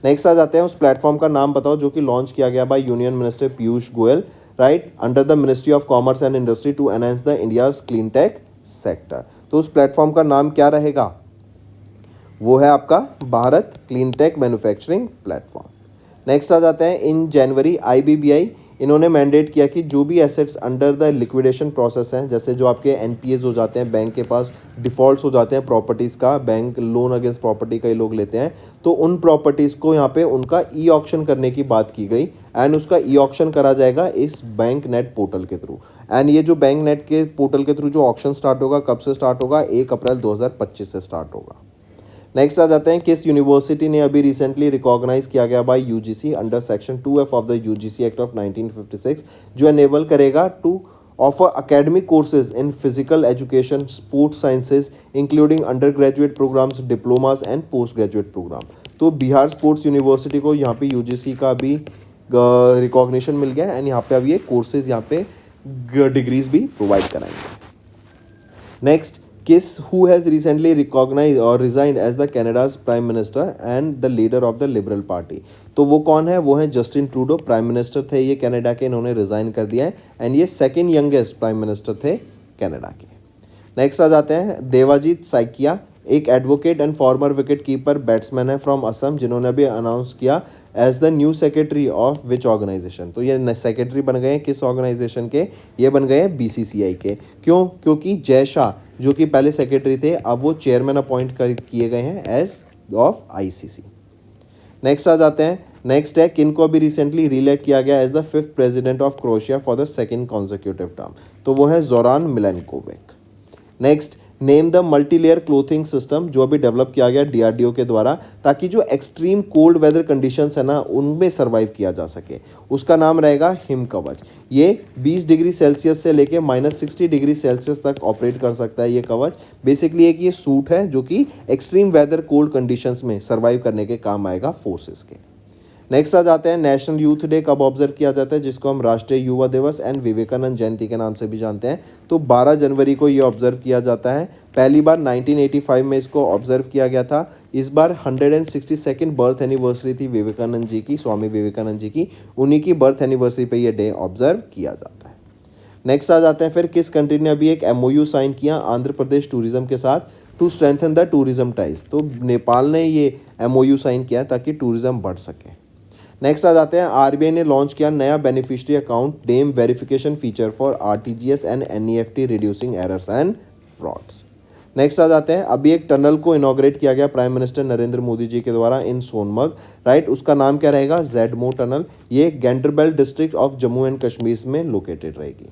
नेक्स्ट आ जाते हैं, उस प्लेटफॉर्म का नाम बताओ जो कि लॉन्च किया गया by union minister Piyush Goyal, right, under the ministry of commerce and industry to enhance the India's clean tech sector. तो उस प्लेटफॉर्म का नाम क्या रहेगा, वो है आपका Bharat clean tech manufacturing platform. Next आ जाते हैं, इन जनवरी आईबीबीआई इन्होंने मैंडेट किया कि जो भी assets under the liquidation process हैं, जैसे जो आपके एनपीएस हो जाते हैं, बैंक के पास डिफ़ॉल्ट्स हो जाते हैं प्रॉपर्टीज़ का, बैंक लोन अगेंस्ट प्रॉपर्टी कई लोग लेते हैं, तो उन प्रॉपर्टीज़ को यहाँ पे उनका ई ऑक्शन करने की बात की गई एंड उसका ई ऑक्शन करा जाएगा इस बैंक नेट पोर्टल के थ्रू। एंड ये जो बैंक नेट के पोर्टल के थ्रू जो ऑक्शन स्टार्ट होगा, कब से स्टार्ट होगा, 1 अप्रैल 2025 से स्टार्ट होगा। नेक्स्ट आ जाते हैं, किस यूनिवर्सिटी ने अभी रिसेंटली रिकॉग्नाइज किया गया by UGC under section 2F of the UGC act of 1956, जो एनेबल करेगा to offer academic courses in physical education, sports sciences including undergraduate programmes, diplomas and postgraduate programme. तो Bihar sports university को यहाँ पे UGC का भी recognition मिल गया and यहाँ पे अब ये कोर्सेज यहाँ पे डिग्रीज भी प्रोवाइड कराएंगे। नेक्स्ट, किस हु हैज़ रिसेंटली रिकॉग्नाइज और resigned as the Canada's prime minister and the leader of the Liberal party. तो वो कौन है, वो है जस्टिन ट्रूडो, प्राइम मिनिस्टर थे ये कनाडा के, इन्होंने रिजाइन कर दिया है एंड ये सेकेंड यंगेस्ट प्राइम मिनिस्टर थे कनाडा के। नेक्स्ट आ जाते हैं, देवाजीत साइकिया एक advocate and former wicket keeper batsman है फ्रॉम असम, जिन्होंने अभी अनाउंस किया as the new secretary of which organisation. तो ये सेक्रेटरी बन गए हैं किस ऑर्गेनाइजेशन के, ये बन गए हैं बीसीसीआई के। क्यों, क्योंकि जय शाह जो कि पहले सेक्रेटरी थे, अब वो चेयरमैन अपॉइंट किए गए हैं एज ऑफ आईसीसी। नेक्स्ट आ जाते हैं, नेक्स्ट है, किनको अभी रिसेंटली रीइलेक्ट किया गया as the 5th president of Croatia for the 2nd consecutive term. तो वो है Zoran Milanovic. Next, name the multi layer clothing system, जो अभी डेवलप किया गया डीआरडीओ के द्वारा ताकि जो एक्सट्रीम कोल्ड वेदर कंडीशंस है ना उनमें सर्वाइव किया जा सके। उसका नाम रहेगा हिम कवच। ये 20 डिग्री सेल्सियस से लेके -60 डिग्री सेल्सियस तक ऑपरेट कर सकता है ये कवच। बेसिकली एक ये सूट है जो कि एक्सट्रीम वेदर कोल्ड कंडीशंस में सर्वाइव करने के काम आएगा फोर्सेस के। नेक्स्ट आ जाते हैं, नेशनल यूथ डे कब ऑब्जर्व किया जाता है, जिसको हम राष्ट्रीय युवा दिवस एंड विवेकानंद जयंती के नाम से भी जानते हैं। तो 12 जनवरी को ये ऑब्जर्व किया जाता है। पहली बार 1985 में इसको ऑब्जर्व किया गया था। इस बार 162nd बर्थ एनिवर्सरी थी विवेकानंद जी की, स्वामी विवेकानंद जी की, उन्हीं की बर्थ एनिवर्सरी पे ये डे ऑब्जर्व किया जाता है। नेक्स्ट आ जाते हैं फिर, किस कंट्री ने अभी एक MOU साइन किया आंध्र प्रदेश टूरिज्म के साथ to strengthen the tourism ties. तो नेपाल ने ये MOU साइन किया ताकि टूरिज्म बढ़ सके। नेक्स्ट आ जाते हैं, आरबीआई ने लॉन्च किया नया beneficiary account name verification feature for RTGS and NEFT reducing errors and frauds. Next आ जाते हैं, अभी एक टनल को इनॉग्रेट किया गया प्राइम मिनिस्टर नरेंद्र मोदी जी के द्वारा इन सोनमर्ग, राइट। उसका नाम क्या रहेगा, जेडमो टनल। ये Ganderbal district of Jammu and Kashmir में लोकेटेड रहेगी।